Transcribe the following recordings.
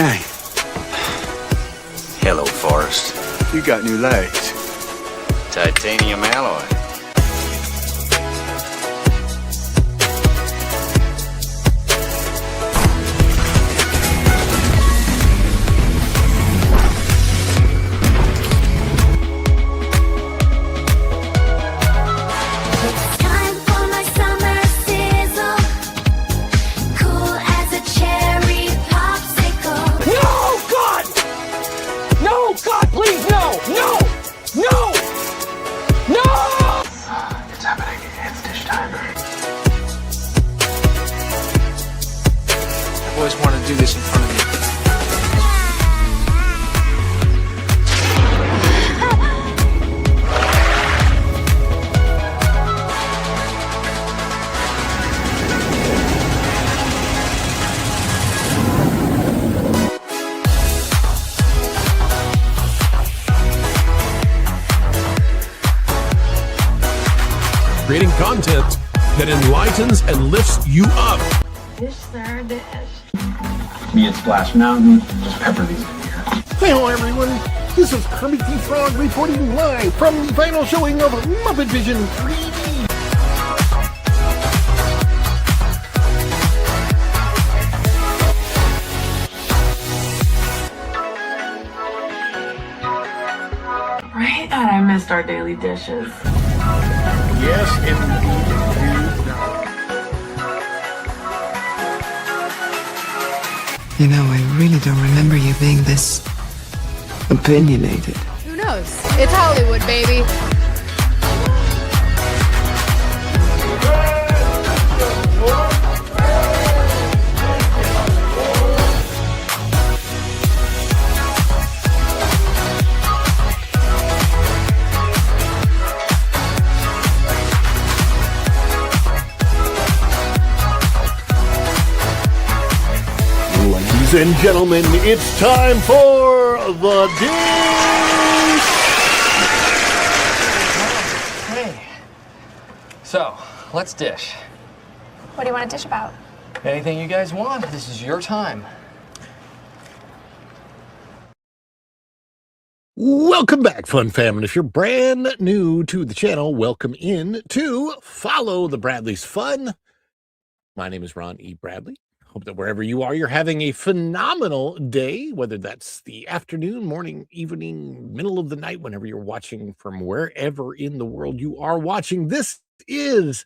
gang? Hello, Forrest. You got new legs. Titanium alloy. Always wanted to do this in front of you. Creating content that enlightens and lifts you up. Dish, sir, dish. Me at Splash Mountain, just pepper these in here. Hello everyone, this is Kermit the Frog reporting live from the final showing of Muppet Vision 3D. Right? God, I missed our daily dishes. Yes, indeed. You know, I really don't remember you being this opinionated. Who knows? It's Hollywood, baby. Ladies and gentlemen, it's time for the dish. Hey. So, let's dish. What do you want to dish about? Anything you guys want. This is your time. Welcome back, Fun Fam. And if you're brand new to the channel, welcome in to Follow the Bradley's Fun. My name is Ron E. Bradley. Hope that wherever you are, you're having a phenomenal day, whether that's the afternoon, morning, evening, middle of the night, whenever you're watching from wherever in the world you are watching. This is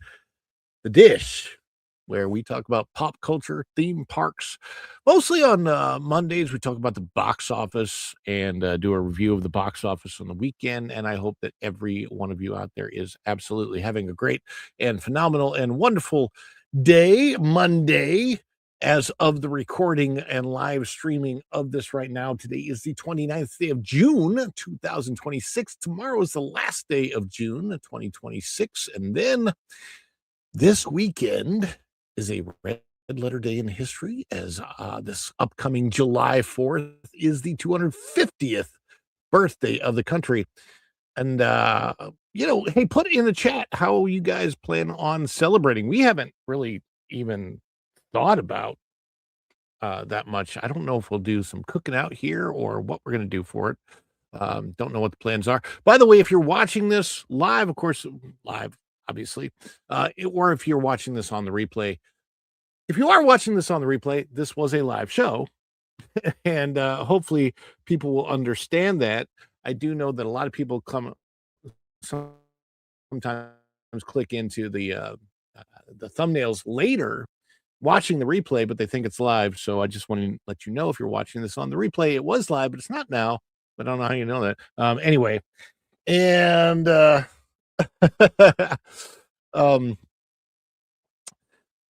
The Dish, where we talk about pop culture, theme parks. Mostly on Mondays, we talk about the box office and do a review of the box office on the weekend. And I hope that every one of you out there is absolutely having a great and phenomenal and wonderful day, Monday. As of the recording and live streaming of this right now, today is the 29th day of June, 2026. Tomorrow is the last day of June, 2026. And then this weekend is a red letter day in history, as this upcoming July 4th is the 250th birthday of the country. And, hey, put in the chat how you guys plan on celebrating. We haven't really even thought about that much. I don't know if we'll do some cooking out here or what we're going to do for it. Don't know what the plans are. By the way, if you're watching this live, of course, live, obviously, or if you're watching this on the replay, if you are watching this on the replay, this was a live show, and hopefully people will understand that. I do know that a lot of people sometimes click into the thumbnails later watching the replay, but they think it's live. So I just want to let you know, if you're watching this on the replay, it was live, but it's not now. But I don't know how you know that. Anyway, and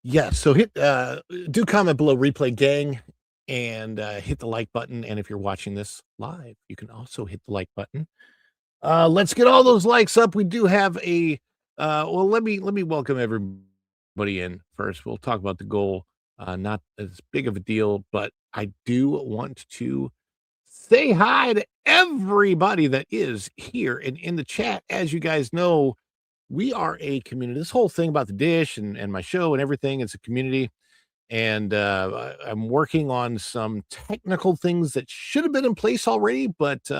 yeah, so do comment below, replay gang, and hit the like button. And if you're watching this live, you can also hit the like button. Let's get all those likes up. We do have a well, let me welcome everybody in first. We'll talk about the goal. Not as big of a deal, but I do want to say hi to everybody that is here and in the chat. As you guys know, we are a community. This whole thing about the dish and my show and everything, it's a community. And I'm working on some technical things that should have been in place already, but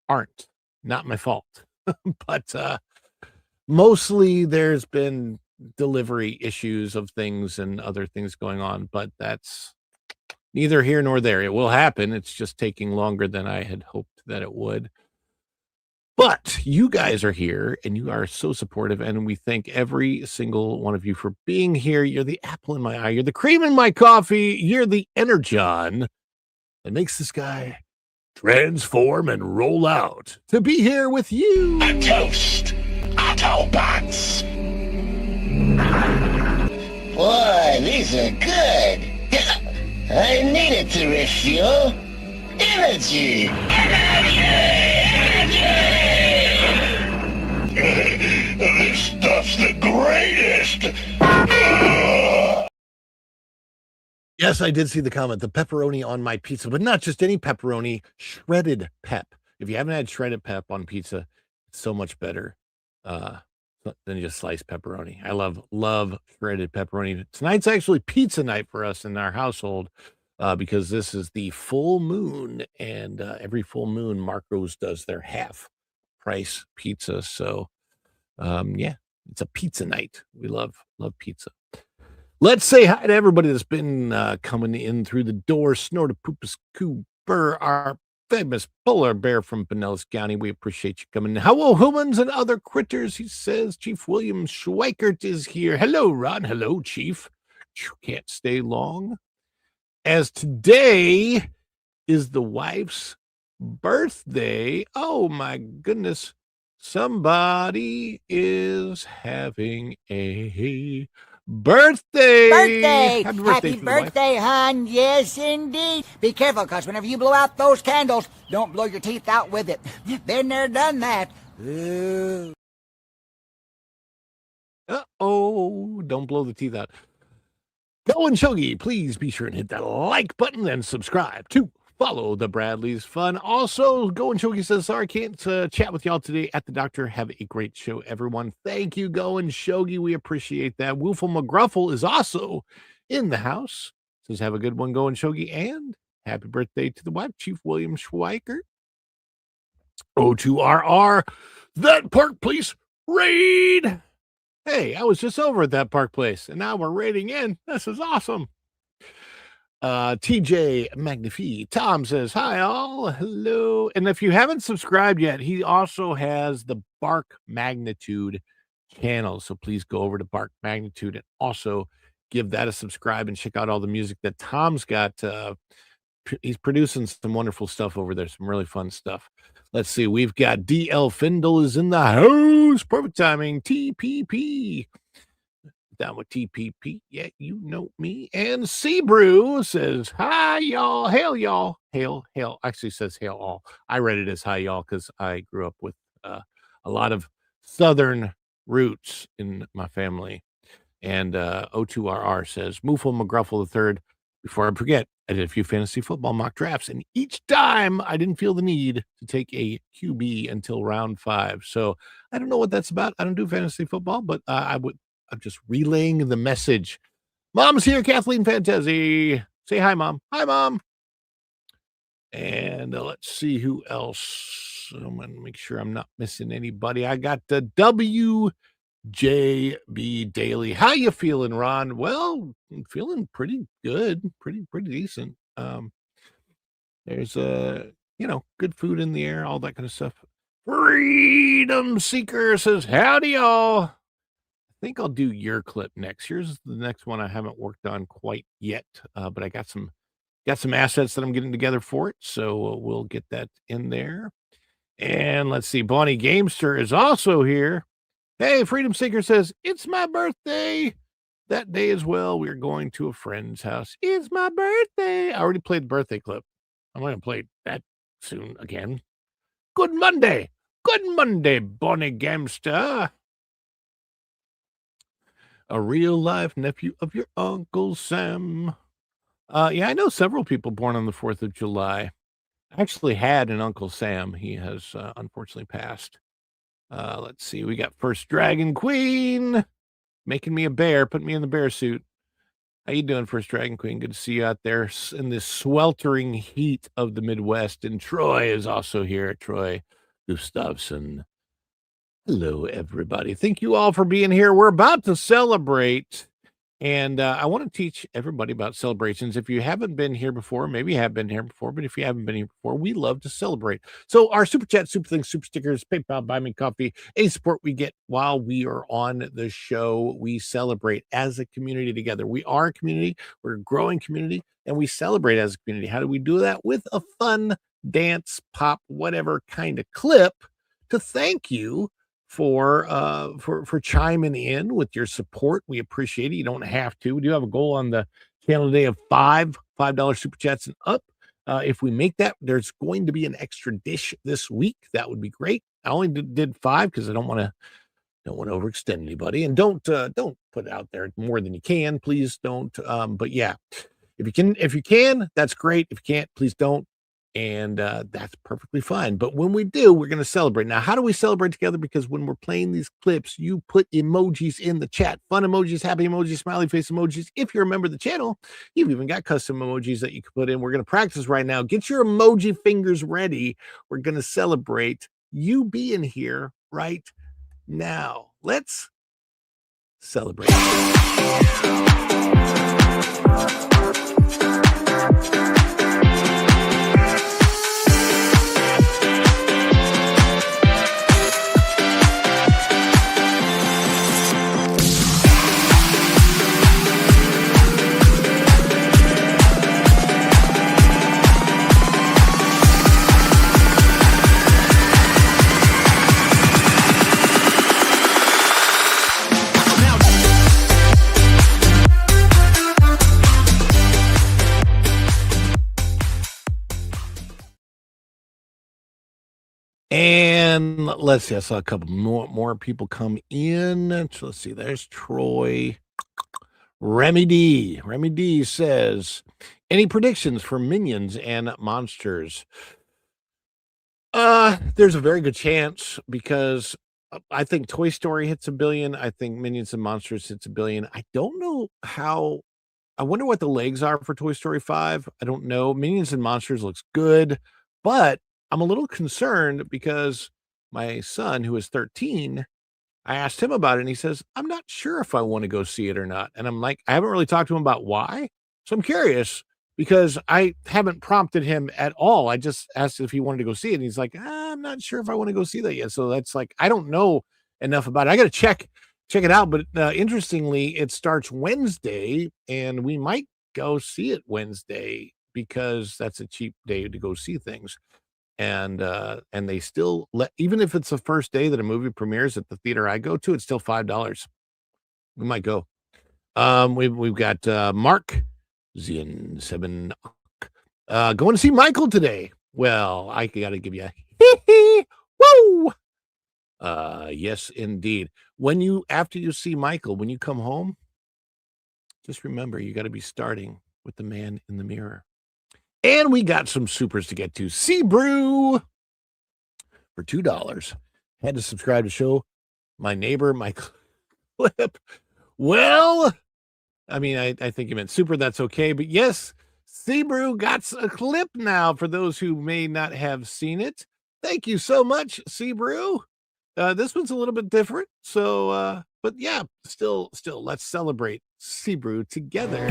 aren't. Not my fault. But mostly there's been delivery issues of things and other things going on, but that's neither here nor there. It will happen. It's just taking longer than I had hoped that it would. But you guys are here and you are so supportive, and we thank every single one of you for being here. You're the apple in my eye. You're the cream in my coffee. You're the energon that makes this guy transform and roll out to be here with you. A toast, Autobots. Boy, these are good. I needed to refuel. Energy! This stuff's the greatest! Yes, I did see the comment, the pepperoni on my pizza, but not just any pepperoni, shredded pep. If you haven't had shredded pep on pizza, it's so much better than just sliced pepperoni. I love shredded pepperoni. Tonight's actually pizza night for us in our household because this is the full moon, and every full moon, Marco's does their half price pizza. So, yeah, it's a pizza night. We love pizza. Let's say hi to everybody that's been coming in through the door. Snortapoopas Cooper, our famous polar bear from Pinellas County. We appreciate you coming. Hello, humans and other critters, he says. Chief William Schweikert is here. Hello, Ron. Hello, Chief. Can't stay long, as today is the wife's birthday. Oh, my goodness. Somebody is having a birthday! Happy birthday, hon. Yes, indeed. Be careful, because whenever you blow out those candles, don't blow your teeth out with it. Been there, done that. Ooh. Uh-oh. Don't blow the teeth out. Go and Shogi, please be sure and hit that like button and subscribe to follow the Bradley's Fun. Also, Go and Shogi says, sorry, can't chat with y'all today at the doctor. Have a great show, everyone. Thank you, Go and Shogi. We appreciate that. Woofle McGruffle is also in the house. Says, have a good one, Go and Shogi. And happy birthday to the wife, Chief William Schweiker. O2RR, that Park Place raid. Hey, I was just over at that Park Place, and now we're raiding in. This is awesome. TJ Magnifi. Tom says, hi, all. Hello. And if you haven't subscribed yet, he also has the Bark Magnitude channel. So please go over to Bark Magnitude and also give that a subscribe and check out all the music that Tom's got. He's producing some wonderful stuff over there, some really fun stuff. Let's see. We've got DL Findle is in the house. Perfect timing. TPP. Down with TPP. Yeah, you know me. And Seabrew says, hi, y'all. Hail, y'all. Hail. Actually says hail all. I read it as hi, y'all, because I grew up with a lot of Southern roots in my family. And O2RR says, Moofle McGruffle III. Before I forget, I did a few fantasy football mock drafts, and each time I didn't feel the need to take a QB until round 5. So I don't know what that's about. I don't do fantasy football, but I'm just relaying the message. Mom's here, Kathleen Fantasy. Say hi, Mom. Hi, Mom. And let's see who else. I'm going to make sure I'm not missing anybody. I got the WJB Daily. How you feeling, Ron? Well, I'm feeling pretty good, pretty decent. There's good food in the air, all that kind of stuff. Freedom Seeker says, howdy, y'all. I think I'll do your clip next. Here's the next one I haven't worked on quite yet, but I got some assets that I'm getting together for it, so we'll get that in there. And let's see, Bonnie Gamester is also here. Hey, Freedom Seeker says, it's my birthday. That day as well, we're going to a friend's house. It's my birthday. I already played the birthday clip. I'm going to play that soon again. Good Monday. Good Monday, Bonnie Gamster. A real-life nephew of your Uncle Sam. Yeah, I know several people born on the 4th of July. I actually had an Uncle Sam. He has unfortunately passed. Let's see. We got First Dragon Queen making me a bear, put me in the bear suit. How you doing, First Dragon Queen? Good to see you out there in this sweltering heat of the Midwest. And Troy is also here. Troy Gustafson. Hello, everybody. Thank you all for being here. We're about to celebrate. And I want to teach everybody about celebrations. If you haven't been here before, maybe you have been here before, but if you haven't been here before, we love to celebrate. So our super chat, super things, super stickers, PayPal, buy me coffee, any support we get while we are on the show, we celebrate as a community together. We are a community, we're a growing community, and we celebrate as a community. How do we do that? With a fun dance, pop, whatever kind of clip to thank you for chiming in with your support. We appreciate it. You don't have to. We do have a goal on the channel today of $5 super chats and up. If we make that, there's going to be an extra dish this week. That would be great. I only did 5 because I don't want to overextend anybody, and don't put out there more than you can. Please don't. But yeah, if you can, that's great. If you can't, please don't. And that's perfectly fine. But when we do, we're going to celebrate. Now, how do we celebrate together? Because when we're playing these clips, you put emojis in the chat. Fun emojis, happy emojis, smiley face emojis. If you're a member of the channel, you've even got custom emojis that you can put in. We're going to practice right now. Get your emoji fingers ready. We're going to celebrate you being here right now. Let's celebrate. And let's see, I saw a couple more people come in. So let's see, there's Troy. Remy D says, any predictions for Minions and Monsters? There's a very good chance, because I think Toy Story hits $1 billion. I think Minions and Monsters hits $1 billion. I don't know how. I wonder what the legs are for Toy Story 5. I don't know. Minions and Monsters looks good, but I'm a little concerned because my son, who is 13, I asked him about it, and he says, I'm not sure if I want to go see it or not. And I'm like, I haven't really talked to him about why. So I'm curious, because I haven't prompted him at all. I just asked if he wanted to go see it. And he's like, I'm not sure if I want to go see that yet. So that's like, I don't know enough about it. I got to check it out. But interestingly, it starts Wednesday, and we might go see it Wednesday because that's a cheap day to go see things. And they still even if it's the first day that a movie premieres at the theater I go to, it's still $5. We might go. We've got Mark Zien7 going to see Michael today. Well, I gotta give you a woo. Yes, indeed. After you see Michael, when you come home, just remember you got to be starting with the man in the mirror. And we got some supers to get to. Sea Brew for $2. Had to subscribe to show my neighbor my clip. Well, I mean, I think you meant super. That's okay. But yes, Sea Brew got a clip now for those who may not have seen it. Thank you so much, Sea Brew. This one's a little bit different. So, but yeah, still, let's celebrate Sea Brew together.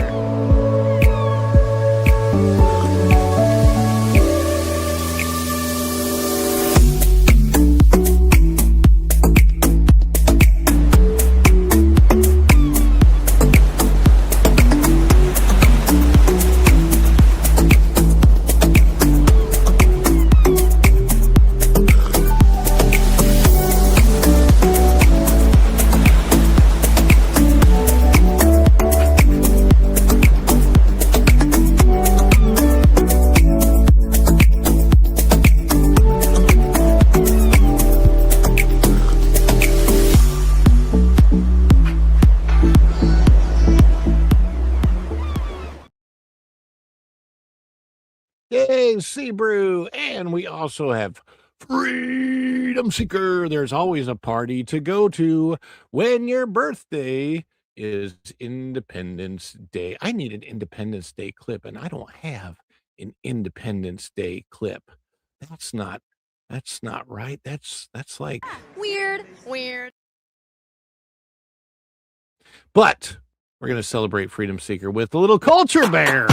Yay, Sea Brew. And we also have Freedom Seeker. There's always a party to go to when your birthday is Independence Day. I need an Independence Day clip, and I don't have an Independence Day clip. That's not right. That's like Weird. but we're going to celebrate Freedom Seeker with a little Culture Bear.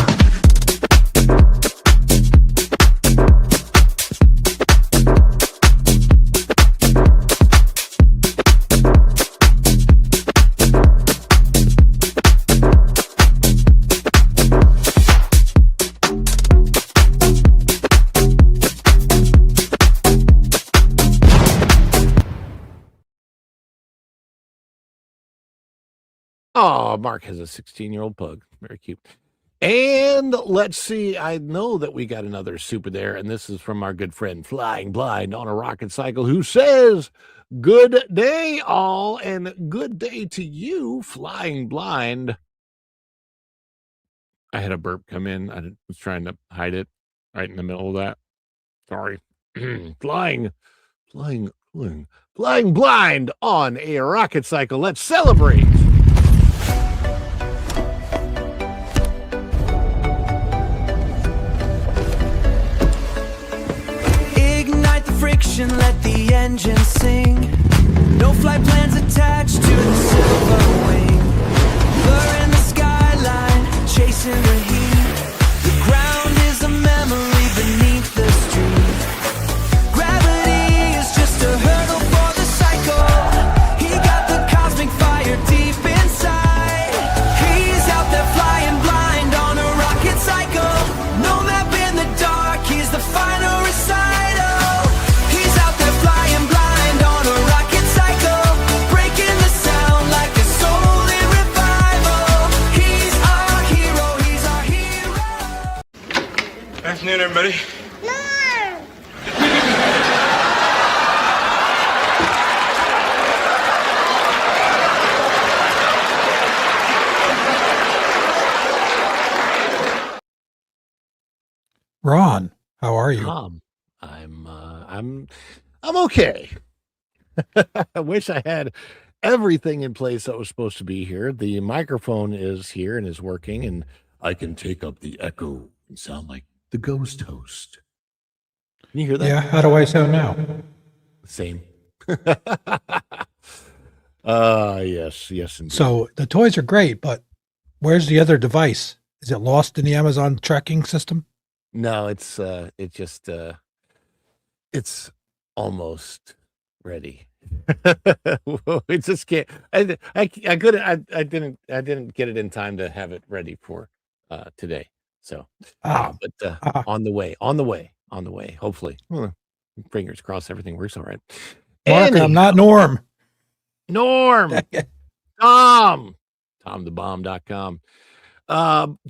Oh, Mark has a 16-year-old pug. Very cute. And let's see. I know that we got another super there, and this is from our good friend Flying Blind on a Rocket Cycle, who says, "Good day, all, and good day to you, Flying Blind." I had a burp come in. I was trying to hide it right in the middle of that. Sorry. Flying Blind on a Rocket Cycle. Let's celebrate. Friction, let the engine sing. No flight plans attached to the silver wing. Blur in the skyline, chasing the heat. The ground is a memory beneath the street. Gravity is just a hurdle for the cycle. He got the cosmic fire deep inside. He's out there flying blind on a rocket cycle. No map in the dark, he's the final recital. Afternoon, everybody. Ron, how are you? I'm okay. I wish I had everything in place that was supposed to be here. The microphone is here and is working, and I can take up the echo and sound like the ghost host. Can you hear that? Yeah, how do I sound now? Same. Yes, indeed. So the toys are great, but where's the other device? Is it lost in the Amazon tracking system? No, it's almost ready. We just can't. I couldn't. I didn't get it in time to have it ready for today. So, but on the way. Hopefully, fingers crossed, everything works all right. Mark, I'm not Norm. TomTheBomb.com.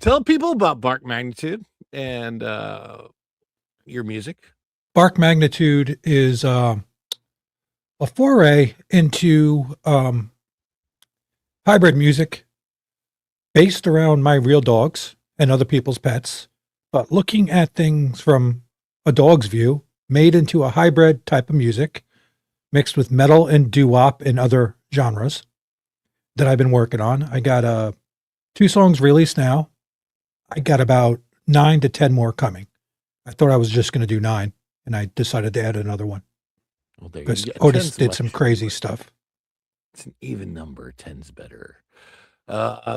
Tell people about Bark Magnitude and your music. Bark Magnitude is a foray into hybrid music based around my real dogs and other people's pets, but looking at things from a dog's view, made into a hybrid type of music, mixed with metal and doo-wop and other genres that I've been working on. I got 2 songs released now. I got about 9 to 10 more coming. I thought I was just going to do 9, and I decided to add another one. Well, there because Otis did some crazy stuff. It's an even number. 10's better.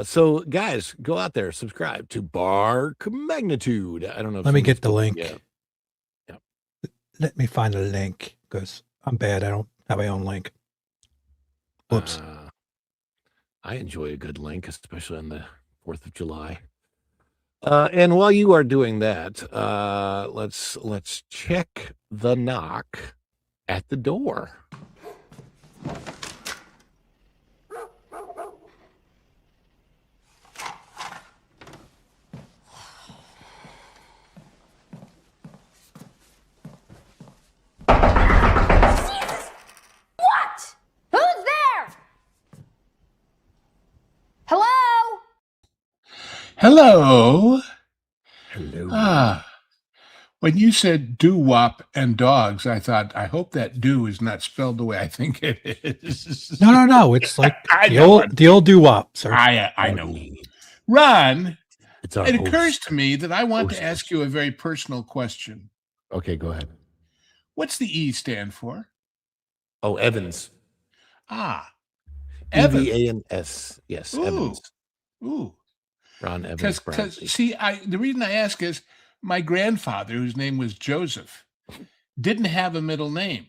So guys, go out there, subscribe to Bark Magnitude. I don't know. Let me get the link. Yeah. Let me find the link because I'm bad. I don't have my own link. Whoops. I enjoy a good link, especially on the 4th of July. And while you are doing that, let's check the knock at the door. What? Who's there? Hello? Hello. Hello. Ah, When you said doo-wop and dogs, I thought, I hope that do is not spelled the way I think it is. No. It's like I the know old doo-wop, sir. I know. Ron, It's our it occurs host. to me that I want to Host. ask you a very personal question. Okay, go ahead. What's the E stand for? Oh, Evans. Evans. EVANS. Yes, Ooh. Evans. Ooh. Ron Evans. Because Bradley. see, the reason I ask is my grandfather, whose name was Joseph, didn't have a middle name.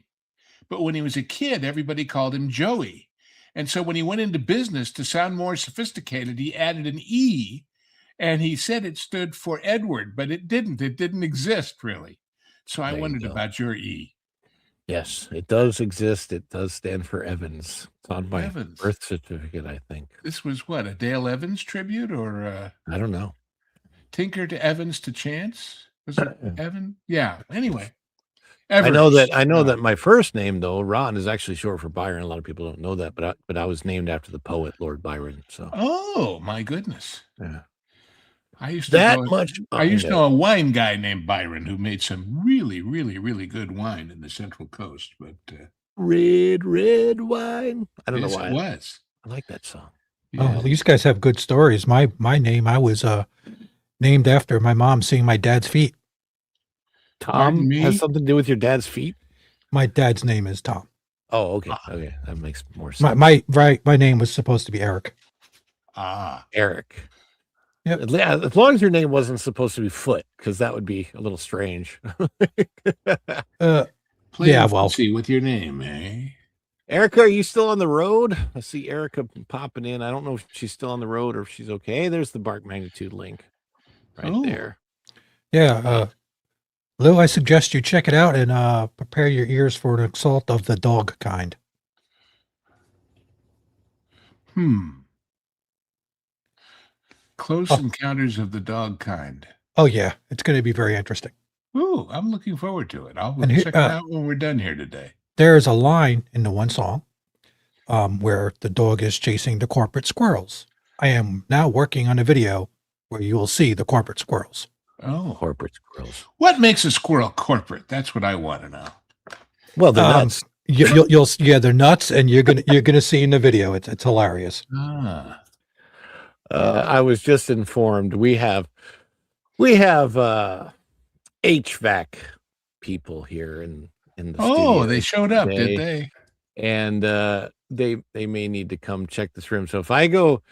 But when he was a kid, everybody called him Joey. And so when he went into business to sound more sophisticated, he added an E, and he said it stood for Edward, but it didn't. It didn't exist, really. So I There you wondered go. about your E. Yes, it does exist. It does stand for Evans. It's on my Evans. birth certificate, I think. This was what, a Dale Evans tribute or I don't know. Tinker to Evans to Chance? Was it Evan? Yeah. Anyway. I know Evers. that my first name though, Ron, is actually short for Byron. A lot of people don't know that, but I was named after the poet Lord Byron. So Oh my goodness. yeah. I used to That know, much. I used to know a wine guy named Byron who made some really, really, really good wine in the Central Coast. But red wine. I don't yes, know why. it was. I like that song. Oh, these guys have good stories. My name, I was named after my mom seeing my dad's feet. Tom has something to do with your dad's feet? My dad's name is Tom. Oh, okay. Okay. That makes more sense. My name was supposed to be Eric. Eric. Yep. Yeah, as long as your name wasn't supposed to be Foot, because that would be a little strange. Yeah, well, see with your name, eh? Erica, are you still on the road? I see Erica popping in. I don't know if she's still on the road or if she's okay. There's the Bark Magnitude link right there. Yeah, Lou, I suggest you check it out and prepare your ears for an assault of the dog kind. Close Encounters of the Dog Kind. Oh yeah, it's going to be very interesting. Ooh, I'm looking forward to it. I'll And here- check it out when we're done here today. There's a line in the one song where the dog is chasing the corporate squirrels. I am now working on a video where you will see the corporate squirrels. Oh, corporate squirrels. What makes a squirrel corporate? That's what I want to know. Well, they're nuts. You'll they're nuts, and you're gonna see in the video. It's hilarious. I was just informed we have HVAC people here in the studio. They showed up, today, did they? And they may need to come check this room. So if I go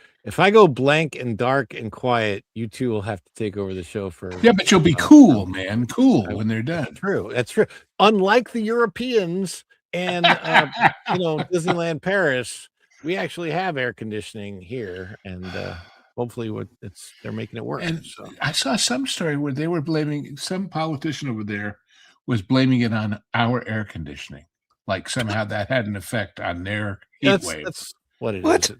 blank and dark and quiet, you two will have to take over the show for. Yeah, but you'll be cool, man. Cool when they're done. That's true. Unlike the Europeans and Disneyland Paris, we actually have air conditioning here, and hopefully they're making it work. And I saw some story where they were blaming some politician over there was blaming it on our air conditioning, like somehow that had an effect on their heat wave. That's what it is.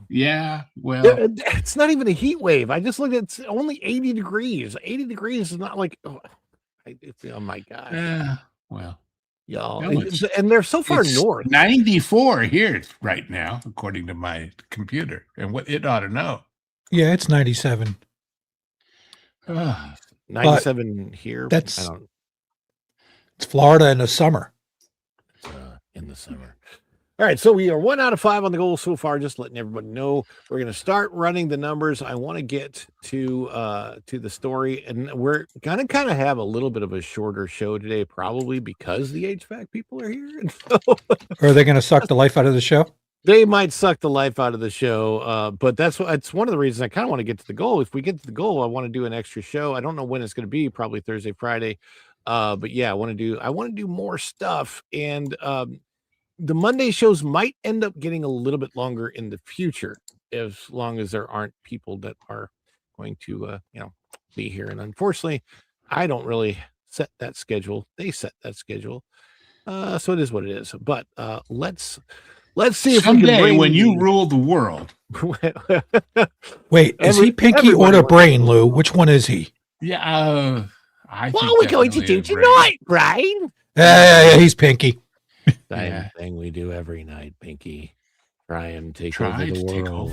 Yeah, well, it's not even a heat wave. I just looked at it's only 80 degrees. 80 degrees is not like oh my gosh. Yeah, well, y'all, no, and they're so far it's north. 94 here right now, according to my computer, and what it ought to know. Yeah, it's 97. 97 here. It's Florida in the summer. In the summer. All right, so we are 1 out of 5 on the goal so far. Just letting everybody know we're going to start running the numbers. I want to get to the story, and we're going to kind of have a little bit of a shorter show today, probably because the HVAC people are here. And so Are they going to suck the life out of the show? They might suck the life out of the show, but it's one of the reasons I kind of want to get to the goal. If we get to the goal, I want to do an extra show. I don't know when it's going to be, probably Thursday, Friday. But yeah, I want to do more stuff, and the Monday shows might end up getting a little bit longer in the future, as long as there aren't people that are going to be here. And unfortunately, I don't really set that schedule. They set that schedule, so it is what it is. But let's see if someday we can bring when you rule the world. Wait, is he Pinky or the Brain, Lou? Which one is he? Yeah, I what think are we going to do tonight, Brian? Yeah, he's Pinky. Same thing we do every night, Pinky. Try and take over the world.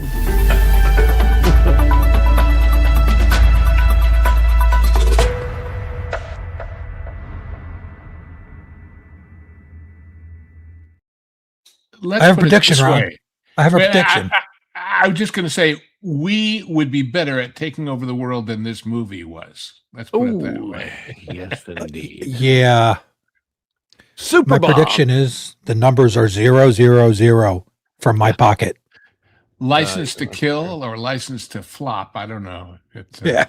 let's I have a put it prediction, this Ron. way. I have a Well, prediction. I was just going to say we would be better at taking over the world than this movie was. Let's put it that Oh, way. yes, indeed. Yeah. Super My Bob. prediction is the numbers are 000 from my pocket. License to kill or license to flop. I don't know. Yeah.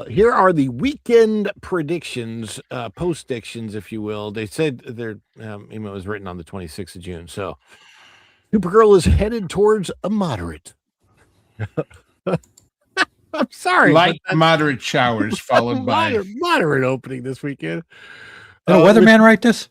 Here are the weekend predictions, post-dictions, if you will. They said their email was written on the 26th of June. So Supergirl is headed towards a moderate. I'm sorry. Light moderate showers followed by moderate opening this weekend. Did a weatherman write this?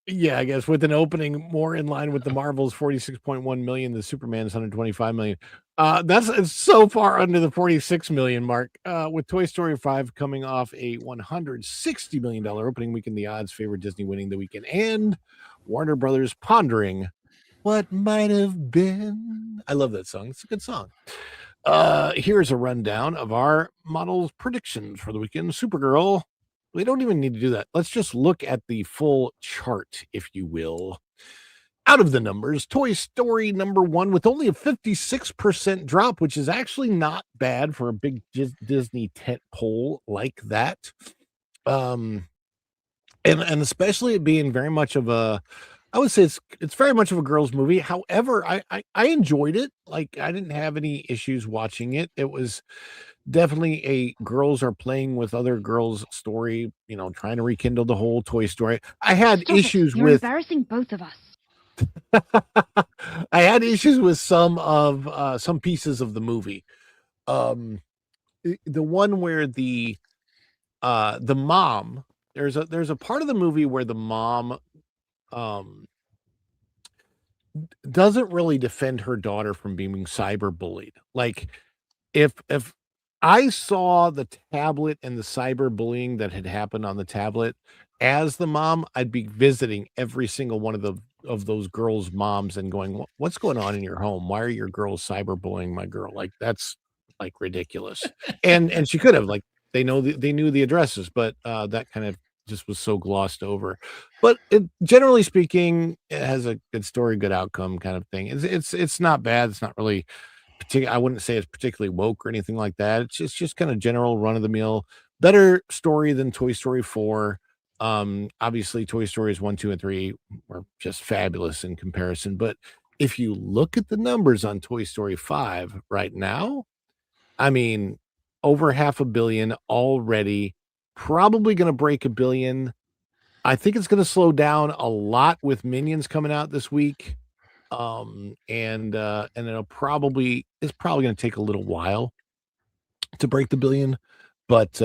Yeah, I guess with an opening more in line with the Marvel's 46.1 million, the Superman's 125 million. It's so far under the 46 million mark. With Toy Story 5 coming off a $160 million opening weekend, the odds favor Disney winning the weekend, and Warner Brothers pondering what might have been. I love that song. It's a good song. Here's a rundown of our models' predictions for the weekend. Supergirl. We don't even need to do that. Let's just look at the full chart, if you will. Out of the numbers, Toy Story number 1 with only a 56% drop, which is actually not bad for a big Disney tent pole like that. And especially it being very much of a, I would say it's very much of a girls' movie. However, I enjoyed it. Like, I didn't have any issues watching it. It was definitely a girls are playing with other girls story, trying to rekindle the whole Toy Story. I had issues You're with embarrassing both of us. I had issues with some pieces of the movie. The one where the mom, there's a part of the movie where the mom doesn't really defend her daughter from being cyberbullied. Like, if I saw the tablet and the cyberbullying that had happened on the tablet as the mom, I'd be visiting every single one of those girls' moms and going, "What's going on in your home? Why are your girls cyberbullying my girl? Like, that's like ridiculous." And she could have, like, they knew the addresses, but that kind of just was so glossed over. But generally speaking, it has a good story, good outcome kind of thing. It's not bad. It's not really I wouldn't say it's particularly woke or anything like that. It's just kind of general run of the mill, better story than Toy Story 4. Obviously Toy Stories 1, 2, and 3 were just fabulous in comparison. But if you look at the numbers on Toy Story 5 right now, I mean, over 500 million already, probably going to break 1 billion. I think it's going to slow down a lot with Minions coming out this week. And it's probably going to take a little while to break the 1 billion, but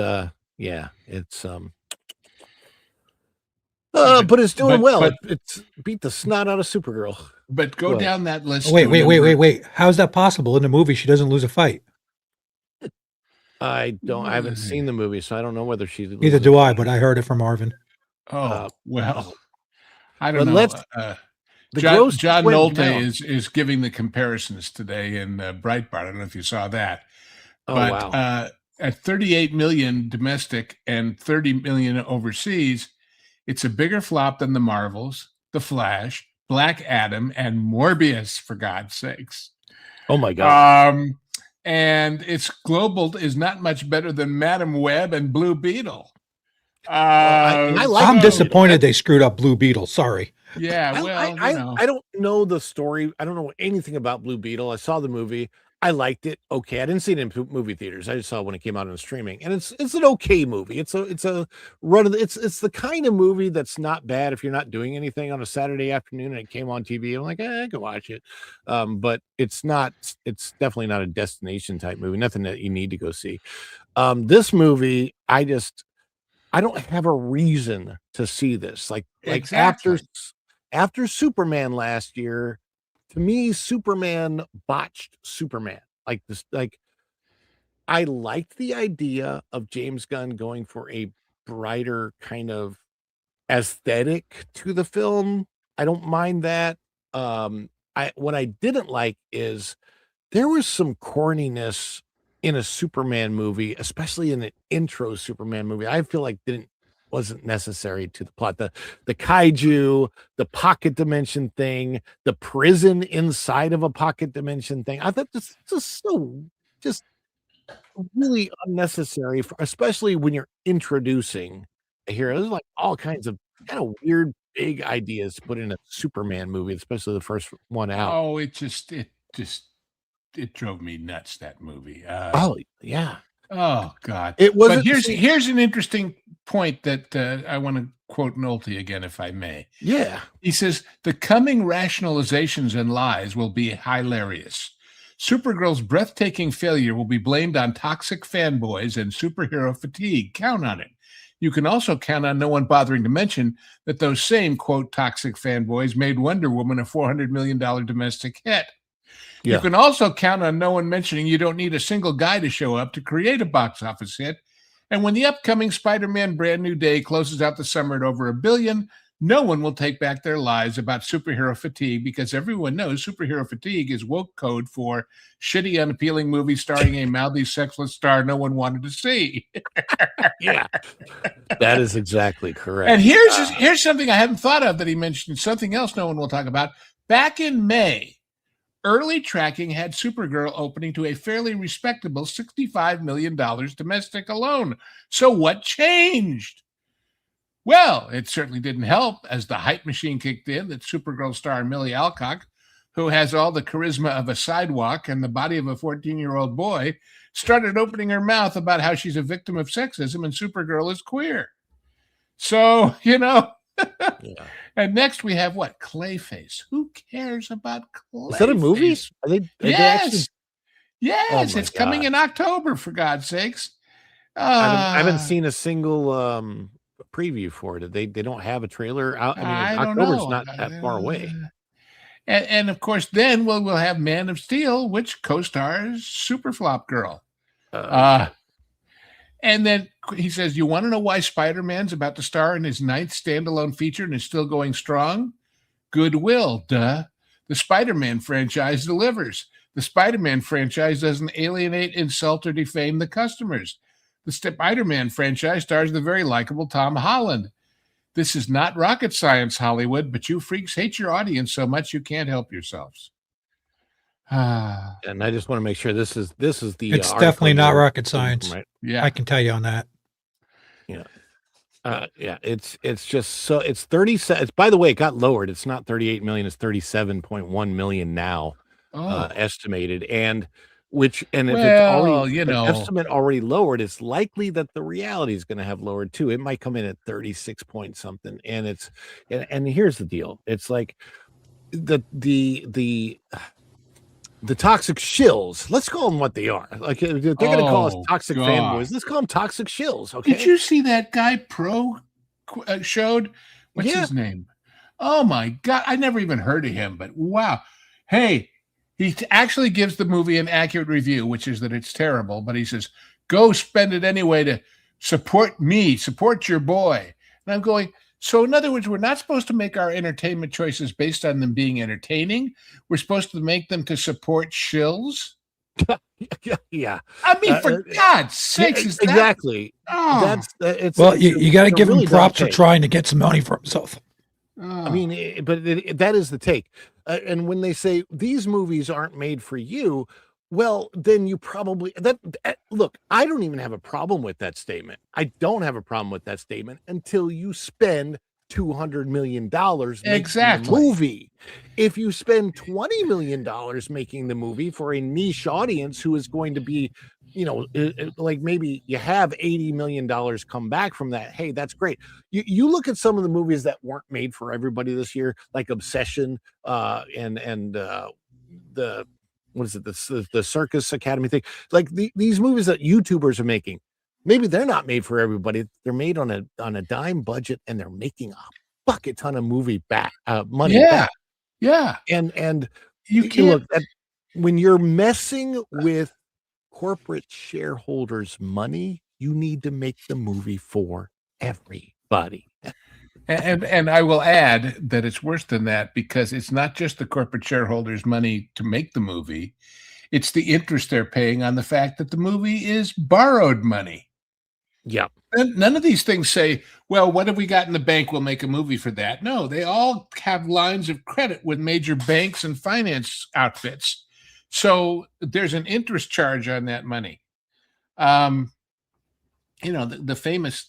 yeah, it's but it's doing well. It's beat the snot out of Supergirl. But go down that list. Wait. How's that possible? In the movie, she doesn't lose a fight. I haven't seen the movie, so I don't know whether she's Neither do I, but I heard it from Marvin. Well, I don't know. John Nolte is giving the comparisons today in Breitbart. I don't know if you saw that. Wow. At 38 million domestic and 30 million overseas, it's a bigger flop than the Marvels, The Flash, Black Adam, and Morbius, for God's sakes. Oh my God. And its global is not much better than Madam Web and Blue Beetle. I'm disappointed they screwed up Blue Beetle. Sorry. Yeah, well, I don't know the story. I don't know anything about Blue Beetle. I saw the movie. I liked it. Okay, I didn't see it in movie theaters. I just saw it when it came out on streaming, and it's an okay movie. It's a run of it's the kind of movie that's not bad if you're not doing anything on a Saturday afternoon and it came on TV. I'm like, I can watch it, but it's not. It's definitely not a destination type movie. Nothing that you need to go see. This movie, I don't have a reason to see this. Like exactly. after Superman last year, to me, Superman botched Superman. I liked the idea of James Gunn going for a brighter kind of aesthetic to the film. I don't mind that. What I didn't like is there was some corniness in a Superman movie, especially in an intro Superman movie. I feel like didn't wasn't necessary to the plot. The kaiju, the pocket dimension thing, the prison inside of a pocket dimension thing. I thought this is so just really unnecessary, especially when you're introducing a hero. There's like all kinds of kind of weird, big ideas to put in a Superman movie, especially the first one out. Oh, it drove me nuts, that movie. Oh yeah. Oh God. It But wasn't. here's an interesting point that I want to quote Nolte again, if I may. Yeah. He says, the coming rationalizations and lies will be hilarious. Supergirl's breathtaking failure will be blamed on toxic fanboys and superhero fatigue. Count on it. You can also count on no one bothering to mention that those same, quote, toxic fanboys made Wonder Woman a $400 million domestic hit. Yeah. You can also count on no one mentioning you don't need a single guy to show up to create a box office hit. And when the upcoming Spider-Man Brand New Day closes out the summer at over $1 billion, no one will take back their lies about superhero fatigue, because everyone knows superhero fatigue is woke code for shitty, unappealing movie starring a mouthy, sexless star no one wanted to see. Yeah, that is exactly correct. And here's something I hadn't thought of that he mentioned, something else no one will talk about. Back in May, early tracking had Supergirl opening to a fairly respectable $65 million domestic alone. So what changed? Well, it certainly didn't help as the hype machine kicked in that Supergirl star Millie Alcock, who has all the charisma of a sidewalk and the body of a 14-year-old boy, started opening her mouth about how she's a victim of sexism and Supergirl is queer. So, Yeah. And next we have what? Clayface. Who cares about Clayface? Is that a movie? Are they Yes. Yes, Yes, it's coming in October, for God's sakes. I haven't seen a single preview for it. They don't have a trailer out. I mean, don't October's know. not that far away. And of course, then we'll have Man of Steel, which co-stars Superflop Girl. And then he says, you want to know why Spider-Man's about to star in his 9th standalone feature and is still going strong? Goodwill, duh. The Spider-Man franchise delivers. The Spider-Man franchise doesn't alienate, insult, or defame the customers. The Spider-Man franchise stars the very likable Tom Holland. This is not rocket science, Hollywood, but you freaks hate your audience so much you can't help yourselves. And I just want to make sure this is the. It's definitely not rocket science. Right? Yeah, I can tell you on that. Yeah. Yeah, it's just so it's 37. By the way, it got lowered. It's not 38 million, it's 37.1 million now estimated. And if it's already estimate already lowered, it's likely that the reality is going to have lowered too. It might come in at 36 point something. And and here's the deal. It's like the toxic shills. Let's call them what they are. Like they're going to call us toxic fanboys. Let's call them toxic shills. Okay. Did you see that guy Pro showed? What's his name? Oh my God. I never even heard of him, but wow. Hey, he actually gives the movie an accurate review, which is that it's terrible, but he says, go spend it anyway to support me, support your boy. And I'm going, so in other words, we're not supposed to make our entertainment choices based on them being entertaining. We're supposed to make them to support shills. Yeah. I mean, for God's sakes, is exactly. It's you got to give him props for trying to get some money for himself. I mean, but that is the take. And when they say these movies aren't made for you, well, then you probably look, I don't even have a problem with that statement. I don't have a problem with that statement until you spend $200 million making the movie. If you spend $20 million making the movie for a niche audience who is going to be, like maybe you have $80 million come back from that. Hey, that's great. You look at some of the movies that weren't made for everybody this year, like Obsession, and the what is it? The Circus Academy thing. Like these movies that YouTubers are making, maybe they're not made for everybody. They're made on a dime budget, and they're making a bucket ton of money back. Yeah. And you can't look at when you're messing with corporate shareholders' money, you need to make the movie for everybody. And I will add that it's worse than that, because it's not just the corporate shareholders' money to make the movie. It's the interest they're paying on the fact that the movie is borrowed money. Yeah. None of these things say, well, what have we got in the bank? We'll make a movie for that. No, they all have lines of credit with major banks and finance outfits. So there's an interest charge on that money. The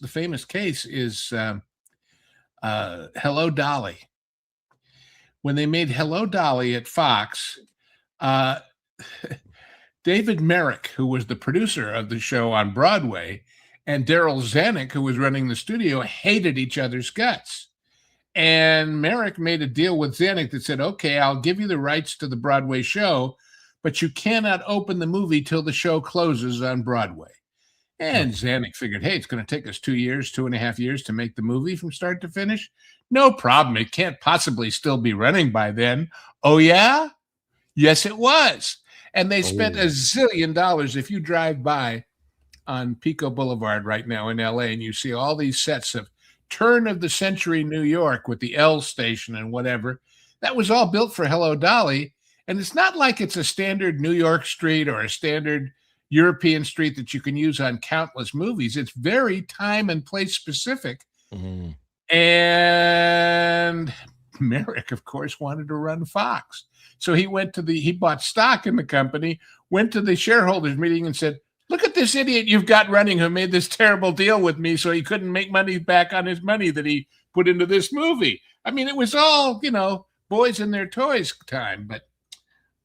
famous case is Hello Dolly. When they made Hello Dolly at Fox, David Merrick, who was the producer of the show on Broadway, and Daryl Zanuck, who was running the studio, hated each other's guts. And Merrick made a deal with Zanuck that said, okay, I'll give you the rights to the Broadway show, but you cannot open the movie till the show closes on Broadway. And Zanuck figured, hey, it's going to take us 2.5 years to make the movie from start to finish. No problem. It can't possibly still be running by then. Oh, yeah? Yes, it was. And they spent $1 zillion. If you drive by on Pico Boulevard right now in LA and you see all these sets of turn of the century New York with the L station and whatever, that was all built for Hello Dolly. And it's not like it's a standard New York street or a standard European street that you can use on countless movies. It's very time and place specific. Mm-hmm. And Merrick, of course, wanted to run Fox. So he bought stock in the company, went to the shareholders meeting and said, look at this idiot you've got running who made this terrible deal with me so he couldn't make money back on his money that he put into this movie. I mean, it was all, boys and their toys time. But,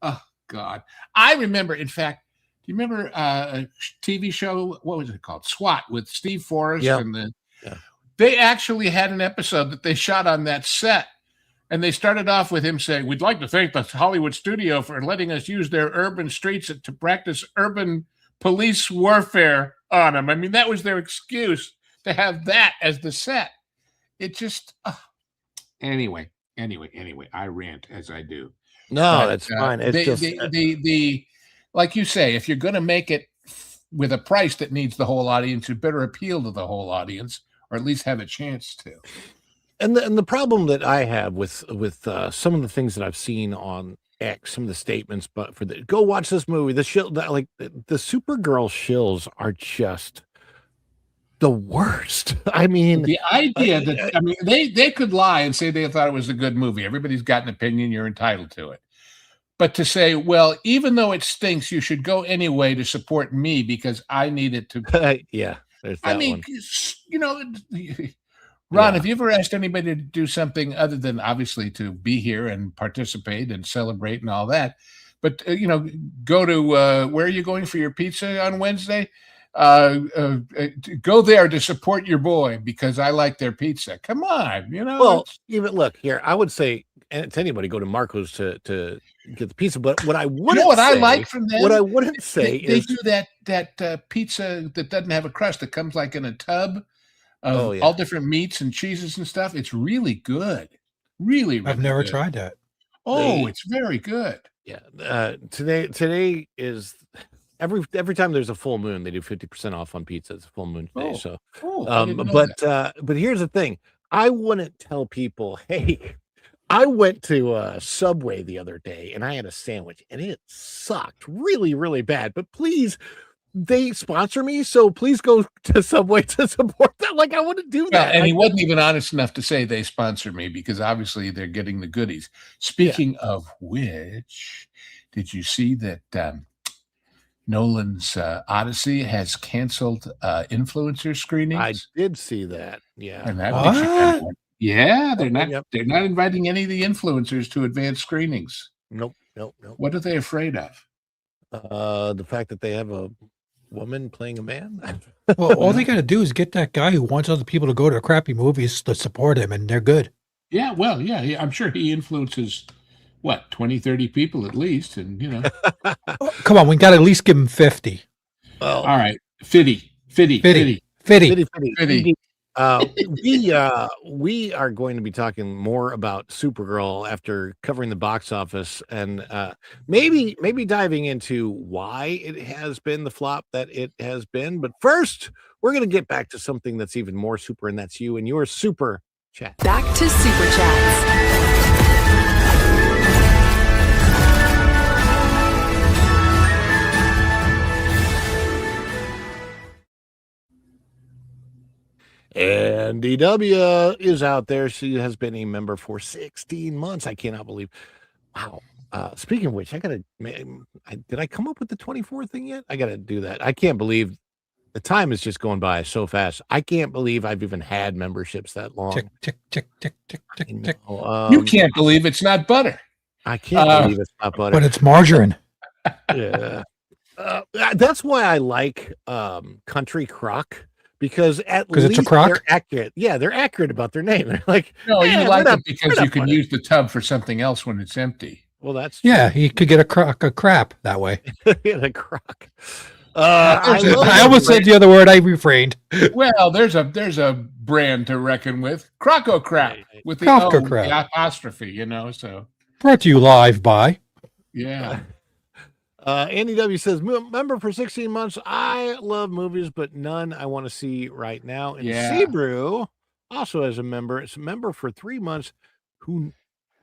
oh, God. I remember, in fact, do you remember a TV show? What was it called? SWAT with Steve Forrest. Yep. And they actually had an episode that they shot on that set. And they started off with him saying, we'd like to thank the Hollywood studio for letting us use their urban streets to practice urban police warfare on them. I mean, that was their excuse to have that as the set. It just, anyway, I rant as I do. No, that's fine. It's the like you say, if you're going to make it with a price that needs the whole audience, you better appeal to the whole audience, or at least have a chance to. And the problem that I have with some of the things that I've seen on X, some of the statements, but go watch this movie. The Supergirl shills are just the worst. I mean, the idea that they could lie and say they thought it was a good movie. Everybody's got an opinion. You're entitled to it. But to say, well, even though it stinks, you should go anyway to support me because I need it to. Yeah, there's that one. Ron, have you ever asked anybody to do something other than obviously to be here and participate and celebrate and all that? But, go to where are you going for your pizza on Wednesday? Go there to support your boy because I like their pizza. Come on, Well, even look here, I would say to anybody, go to Marco's to get the pizza. But what I wouldn't I like from them? What I wouldn't say is they do that pizza that doesn't have a crust that comes like in a tub. All different meats and cheeses and stuff. It's really good. Really, I've never tried that. Oh, it's very good. Yeah. Today is every time there's a full moon, they do 50% off on pizza. It's a full moon today. But here's the thing. I wouldn't tell people, hey, I went to Subway the other day and I had a sandwich and it sucked really, really bad. But please, they sponsor me, so please go to Subway to support that. Like, I wouldn't do that. And he wasn't even honest enough to say they sponsor me because obviously they're getting the goodies. Speaking of which, did you see that Nolan's Odyssey has canceled influencer screenings? I did see that. Yeah, and that makes you kind of, they're not inviting any of the influencers to advanced screenings. Nope. What are they afraid of? The fact that they have a woman playing a man. Well, all they got to do is get that guy who wants other people to go to crappy movies to support him, and they're good. Yeah, well, I'm sure he influences 20, 30 people at least, and Come on, we got to at least give him 50. All right, 50. We are going to be talking more about Supergirl after covering the box office and maybe diving into why it has been the flop that it has been. But first, we're going to get back to something that's even more super, and that's you and your super chat. Back to Super Chats. Andy W is out there. She has been a member for 16 months. I cannot believe. Wow. Speaking of which, did I come up with the 24 thing yet? I got to do that. I can't believe the time is just going by so fast. I can't believe I've even had memberships that long. Tick, tick, tick, tick, tick, tick, tick. You can't believe it's not butter. I can't believe it's not butter. But it's margarine. Yeah. That's why I like Country Crock, because at least it's a crock? they're accurate. Yeah, they're accurate about their name. They're like, No, you "Eh, like we're it not- because we're you not can butter." use the tub for something else when it's empty. Well, that's Yeah, you could get a crock of crap that way. the crock. I I almost said the other word. I refrained. Well, there's a brand to reckon with. Croco Crap with the Croco O, Crap. the apostrophe, so Brought to you live by. yeah. Andy W says, member for 16 months. I love movies, but none I want to see right now. And Yeah. Sebrew also as a member. It's a member for 3 months. Who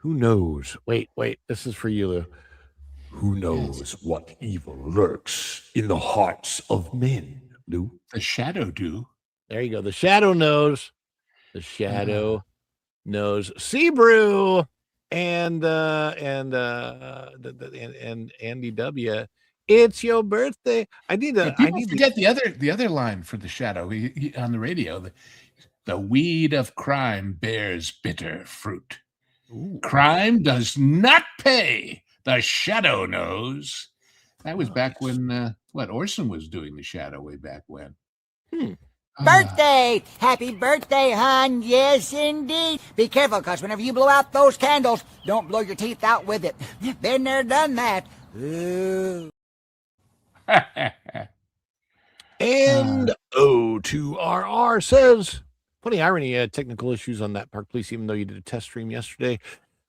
knows? Wait. This is for you, Lou. Who knows what evil lurks in the hearts of men, Lou? The shadow do. There you go. The shadow knows. The shadow knows. Sebrew and Andy W. It's your birthday. People forget the other line for the shadow he on the radio. The weed of crime bears bitter fruit. Ooh. Crime does not pay. The shadow knows. That was back when Orson was doing the shadow way back when. Birthday! Happy birthday, hon. Yes, indeed. Be careful, because whenever you blow out those candles, don't blow your teeth out with it. Been there, done that. Ooh. And O2RR says, funny irony, technical issues on that Park Police, even though you did a test stream yesterday.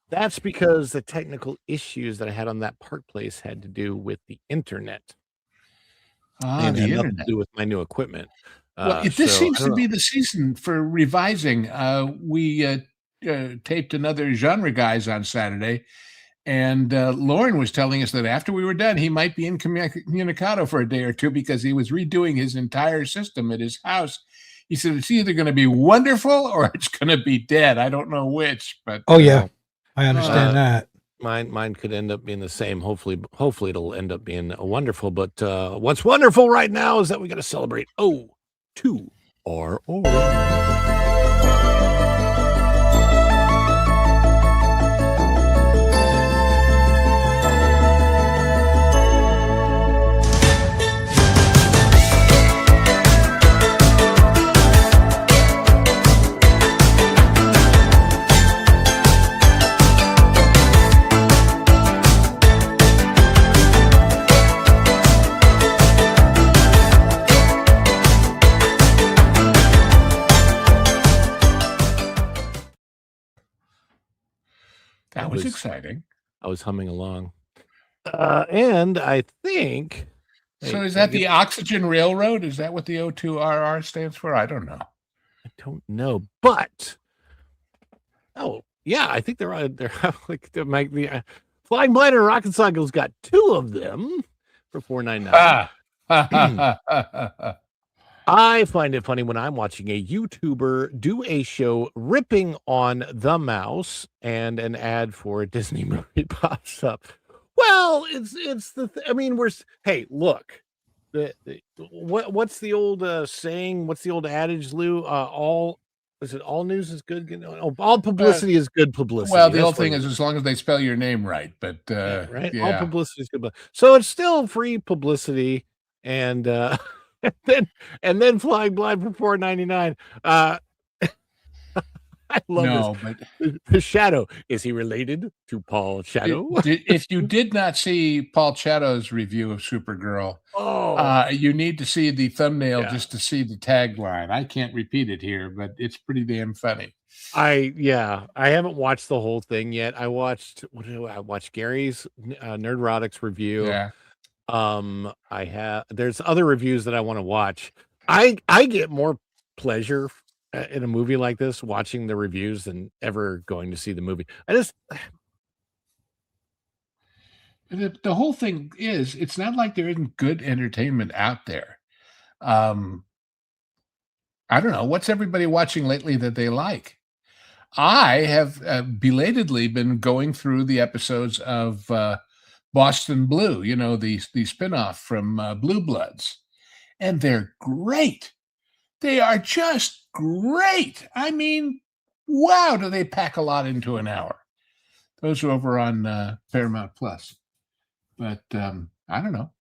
That's because the technical issues that I had on that Park Place had to do with the internet. And The had nothing internet. to do with my new equipment. Well, this so seems I don't to be know. the season for revising. We taped another Genre Guys on Saturday, and Lauren was telling us that after we were done, he might be incommunicado for a day or two because he was redoing his entire system at his house. He said it's either going to be wonderful or it's going to be dead. I don't know which, but Oh yeah, I understand that. Mine could end up being the same. Hopefully it'll end up being wonderful. But what's wonderful right now is that we got to celebrate O2RR. that was exciting. I was humming along. And I think. So is that the Oxygen Railroad? Is that what the O2RR stands for? I don't know. I don't know, but yeah, I think they're like the Flying Blind and Rocket Cycle's got 2 of them for $4.99. I find it funny when I'm watching a YouTuber do a show ripping on the mouse and an ad for a Disney movie pops up. Well, it's the I mean, hey, look. What's the old saying? What's the old adage, Lou? All news is good? All publicity is good publicity. Well, the That's whole thing what is as long as they spell your name right, but right? yeah. All publicity is good. So it's still free publicity, and and then Flying Blind for $4.99. I love but the Shadow. Is he related to Paul Shadow? If you did not see Paul Shadow's review of Supergirl, you need to see the thumbnail just to see the tagline. I can't repeat it here, but it's pretty damn funny. I haven't watched the whole thing yet. I watched Gary's Nerdrotics review. Yeah. There's other reviews that I want to watch. I get more pleasure in a movie like this watching the reviews than ever going to see the movie. The whole thing is, it's not like there isn't good entertainment out there. I don't know. What's everybody watching lately that they like? I have belatedly been going through the episodes of Boston Blue, the spinoff from Blue Bloods, and they're great. They are just great. I mean, wow, do they pack a lot into an hour? Those are over on Paramount Plus. But I don't know.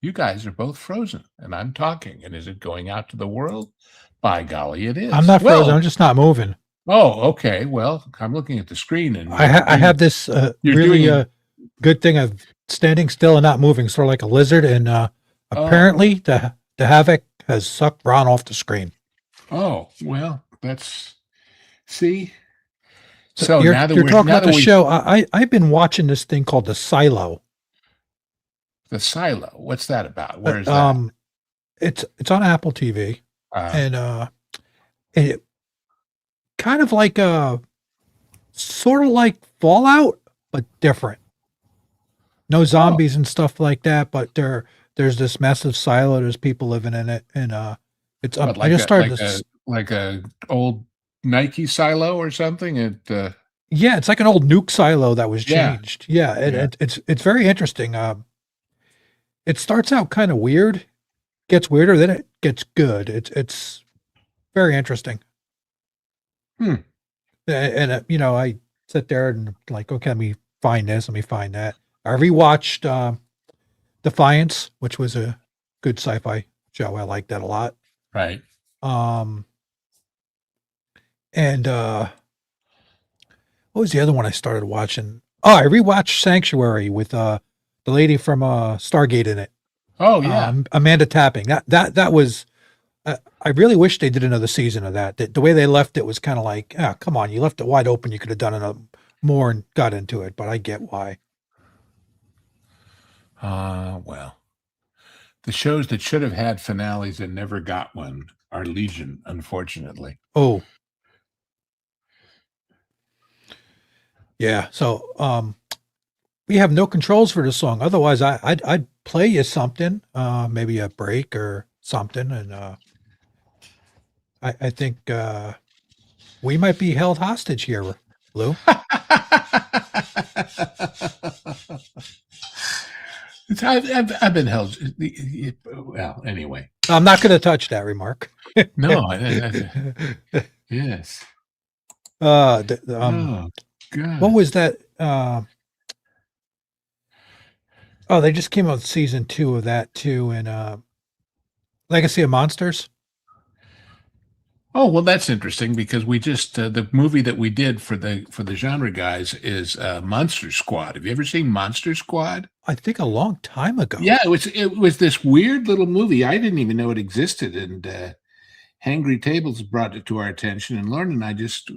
You guys are both frozen, and I'm talking. And is it going out to the world? By golly, it is. I'm not frozen. I'm just not moving. Oh, okay. Well, I'm looking at the screen, and I have this really good thing of standing still and not moving, sort of like a lizard. And apparently, the havoc has sucked Ron off the screen. Oh well, see. So you're talking about the show. I've been watching this thing called The Silo. The Silo. What's that about? Where is that? It's on Apple TV, and it kind of like sort of like Fallout, but different. No zombies and stuff like that, but there's this massive silo. There's people living in it, and it's up. I just started like a old Nike silo or something. Yeah, it's like an old nuke silo that was changed. Yeah, it's very interesting. It starts out kind of weird, gets weirder, then it gets good. It's very interesting. And I sit there and like, okay, let me find this, let me find that. I rewatched Defiance, which was a good sci-fi show. I like that a lot. Right. And what was the other one I started watching? Oh, I rewatched Sanctuary with the lady from Stargate in it. Oh yeah, Amanda Tapping. That was. I really wish they did another season of that. The way they left it was kind of like, come on, you left it wide open. You could have done more and got into it, but I get why. Well, the shows that should have had finales and never got one are legion, unfortunately. Oh. Yeah, so we have no controls for the song. Otherwise, I'd play you something, maybe a break or something, and I think we might be held hostage here, Lou. I've been held. Well, anyway, I'm not going to touch that remark. No, yes. Oh God. What was that? They just came out with season 2 of that too, and Legacy of Monsters. Oh well, that's interesting because we just the movie that we did for the genre guys is Monster Squad. Have you ever seen Monster Squad? I think a long time ago. Yeah, it was this weird little movie. I didn't even know it existed, and Hangry Tables brought it to our attention, and Lauren and I just.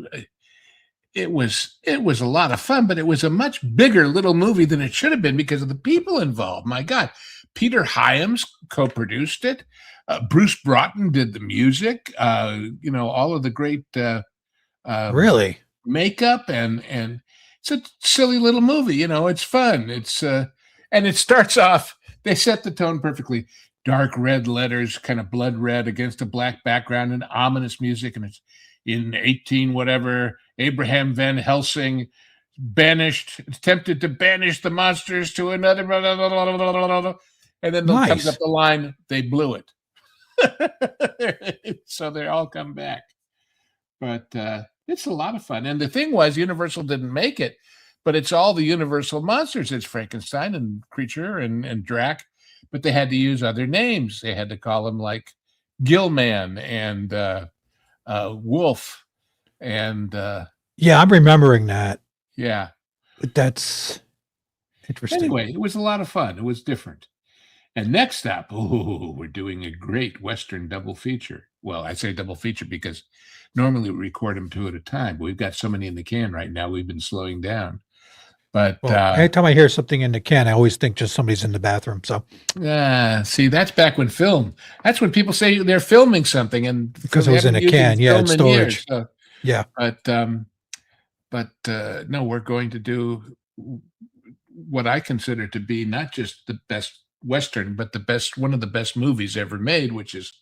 It was a lot of fun, but it was a much bigger little movie than it should have been because of the people involved. My God, Peter Hyams co-produced it. Bruce Broughton did the music. All of the great really makeup and it's a silly little movie. It's fun. It's and it starts off. They set the tone perfectly. Dark red letters, kind of blood red against a black background, and ominous music, and it's in 18 whatever. Abraham Van Helsing attempted to banish the monsters to another, and then comes up the line, they blew it. So they all come back. But it's a lot of fun. And the thing was, Universal didn't make it, but it's all the Universal monsters. It's Frankenstein and Creature and Drac, but they had to use other names. They had to call him like Gillman and Wolf. And yeah, I'm remembering that. Yeah, that's interesting. Anyway, it was a lot of fun. It was different. And next up, we're doing a great Western double feature. Well, I say double feature because normally we record them 2 at a time, but we've got so many in the can right now. We've been slowing down. But every time I hear something in the can, I always think just somebody's in the bathroom. So, see, that's back when that's when people say they're filming something, and because it was in a can, yeah, it's storage. So, yeah, but no, we're going to do what I consider to be not just the best Western, but one of the best movies ever made, which is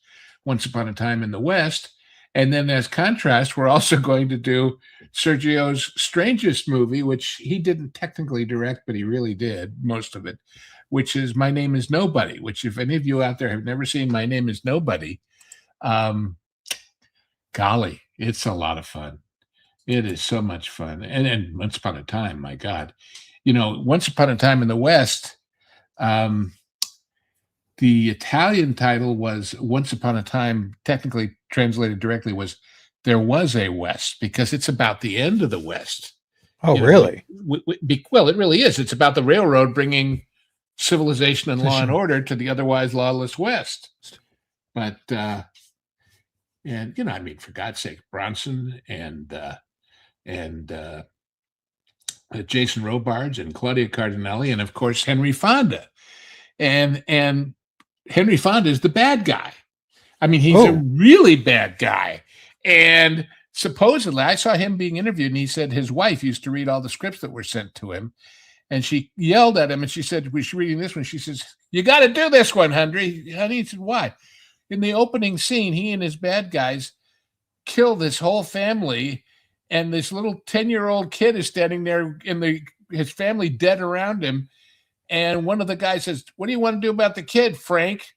Once Upon a Time in the West. And then as contrast, we're also going to do Sergio's strangest movie, which he didn't technically direct, but he really did most of it, which is My Name is Nobody, which if any of you out there have never seen My Name is Nobody, golly, it's a lot of fun. It is so much fun. And Once Upon a Time, my God. Once Upon a Time in the West, the Italian title was Once Upon a Time, technically translated directly, was There Was a West, because it's about the end of the West. Oh, really? Well, it really is. It's about the railroad bringing civilization and law and order to the otherwise lawless West. But, for God's sake, Bronson and Jason Robards and Claudia Cardinelli, and of course Henry Fonda. And Henry Fonda is the bad guy. I mean, he's a really bad guy. And supposedly, I saw him being interviewed, and he said his wife used to read all the scripts that were sent to him. And she yelled at him, and she said, "Was she reading this one?" She says, "You got to do this one, honey." He said, "Why?" In the opening scene, he and his bad guys kill this whole family, and this little 10-year-old kid is standing there his family dead around him. And one of the guys says, "What do you want to do about the kid, Frank?"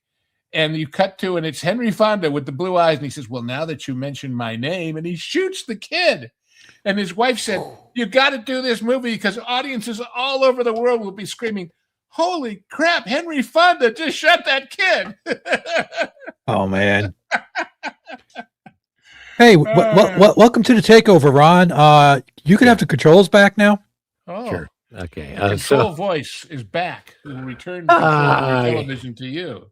And you cut to, and it's Henry Fonda with the blue eyes. And he says, "Well, now that you mentioned my name," and he shoots the kid. And his wife said, "You got to do this movie because audiences all over the world will be screaming, 'Holy crap, Henry Fonda just shot that kid.'" Oh, man. Hey, welcome to the takeover, Ron. You can have the controls back now. Oh, Sure. Okay. the control voice is back. We'll return the control of your television to you.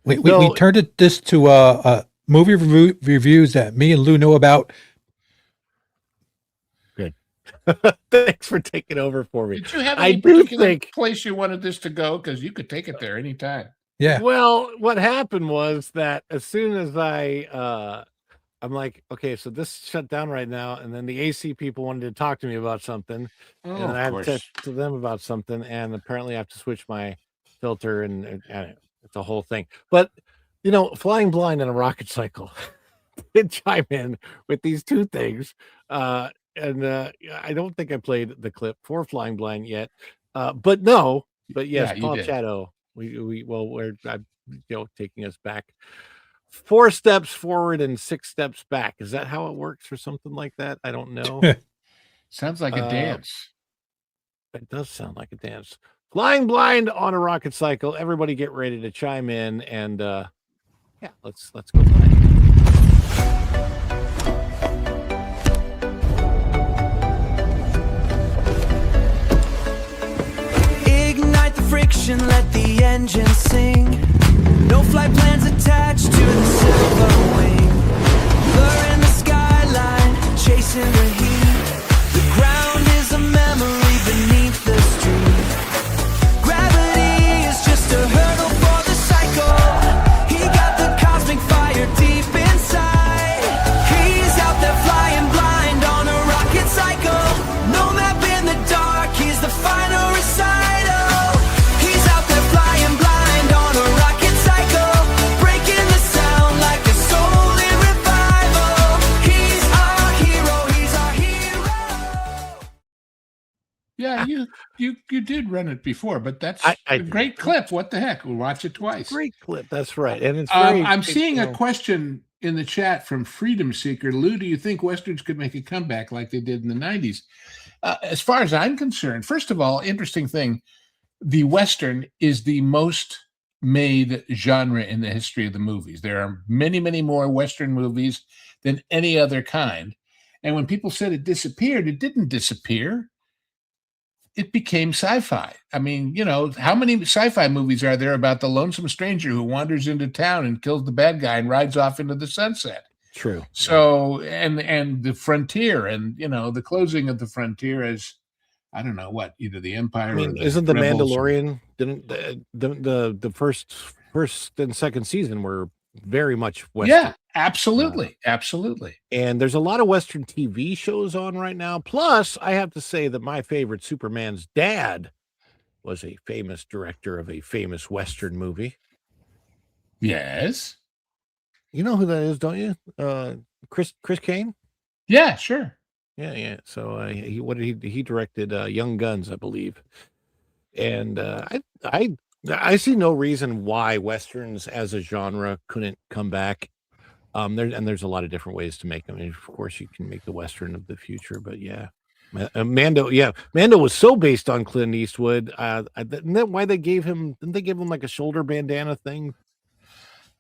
We turned this to movie reviews that me and Lou know about. Good. Thanks for taking over for me. Did you have any particular place you wanted this to go? Because you could take it there anytime. Yeah. Well, what happened was that as soon as I'm like, okay, so this shut down right now, and then the AC people wanted to talk to me about something, and then I had to talk to them about something, and apparently I have to switch my filter, and it's a whole thing. But flying blind on a rocket cycle did chime in with these two things, and I don't think I played the clip for Flying Blind yet, but yes, you Paul did. Chateau. We're taking us back 4 steps forward and 6 steps back. Is that how it works or something like that? I don't know. Sounds like a dance. It does sound like a dance. Flying blind on a rocket cycle. Everybody get ready to chime in, and let's go blind. Ignite the friction, let the engine sing. No flight plans attached to the silver wing. Blur in the skyline, chasing the heat. The ground is a memory beneath the street. Gravity is just a hurdle for the cycle. He got the cosmic fire deep inside. He's out there flying blind on a rocket cycle. No map in the dark, he's the final recital. He's out there flying blind on a rocket cycle, breaking the sound like a soul in revival. He's our hero, he's our hero. Yeah, you did run it before, but that's I a did. great clip. What the heck? We'll watch it twice. Great clip. That's right. And it's very. I'm seeing a question in the chat from Freedom Seeker. Lou, do you think Westerns could make a comeback like they did in the 90s? As far as I'm concerned, first of all, interesting thing, the Western is the most made genre in the history of the movies. There are many, many more Western movies than any other kind. And when people said it disappeared, it didn't disappear. It became sci-fi. I mean, how many sci-fi movies are there about the lonesome stranger who wanders into town and kills the bad guy and rides off into the sunset? True. So, and the frontier, and the closing of the frontier as, I don't know what, either the Empire. I mean, or isn't the Rebels Mandalorian? Didn't the first and second season were very much Western? Yeah, absolutely, absolutely. And there's a lot of Western TV shows on right now. Plus, I have to say that my favorite, Superman's dad, was a famous director of a famous Western movie. Yes. You know who that is, don't you? Chris Kane. Yeah, sure. Yeah. So he directed Young Guns, I believe. And I see no reason why westerns as a genre couldn't come back. There's a lot of different ways to make them. And of course, you can make the western of the future, but yeah. Mando was so based on Clint Eastwood. Isn't that why didn't they give him like a shoulder bandana thing?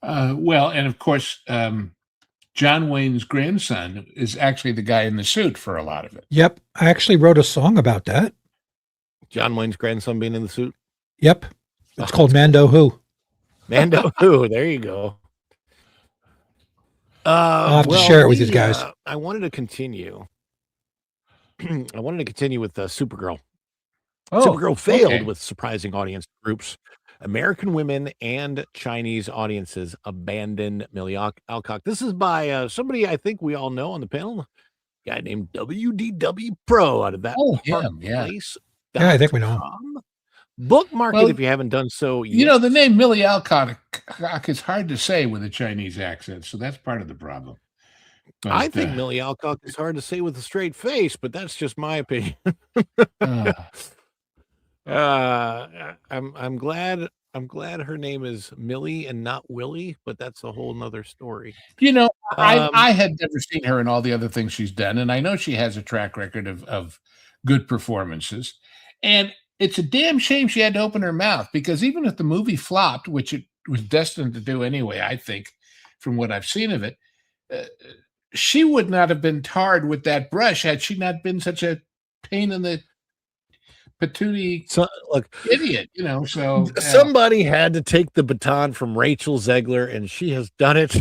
Well, and of course, John Wayne's grandson is actually the guy in the suit for a lot of it. Yep. I actually wrote a song about that. John Wayne's grandson being in the suit? Yep. It's called Mando Who. Mando Who. There you go. I'll have to share it with you guys. I wanted to continue. I wanted to continue with Supergirl. Supergirl failed with surprising audience groups. American women and Chinese audiences abandoned Millie Alcock. This is by somebody I think we all know on the panel, a guy named WDW Pro out of that place. Yeah, I think we know. Bookmark it if you haven't done so yet. You know, the name Millie Alcock is hard to say with a Chinese accent, so that's part of the problem. But, I think Millie Alcock is hard to say with a straight face, but that's just my opinion. I'm glad her name is Millie and not Willie, but that's a whole nother story. You know, I had never seen her in all the other things she's done, and I know she has a track record of good performances. And it's a damn shame she had to open her mouth, because even if the movie flopped, which it was destined to do anyway, I think, from what I've seen of it, she would not have been tarred with that brush had she not been such a pain in the patootie idiot, you know. So somebody had to take the baton from Rachel Zegler, and she has done it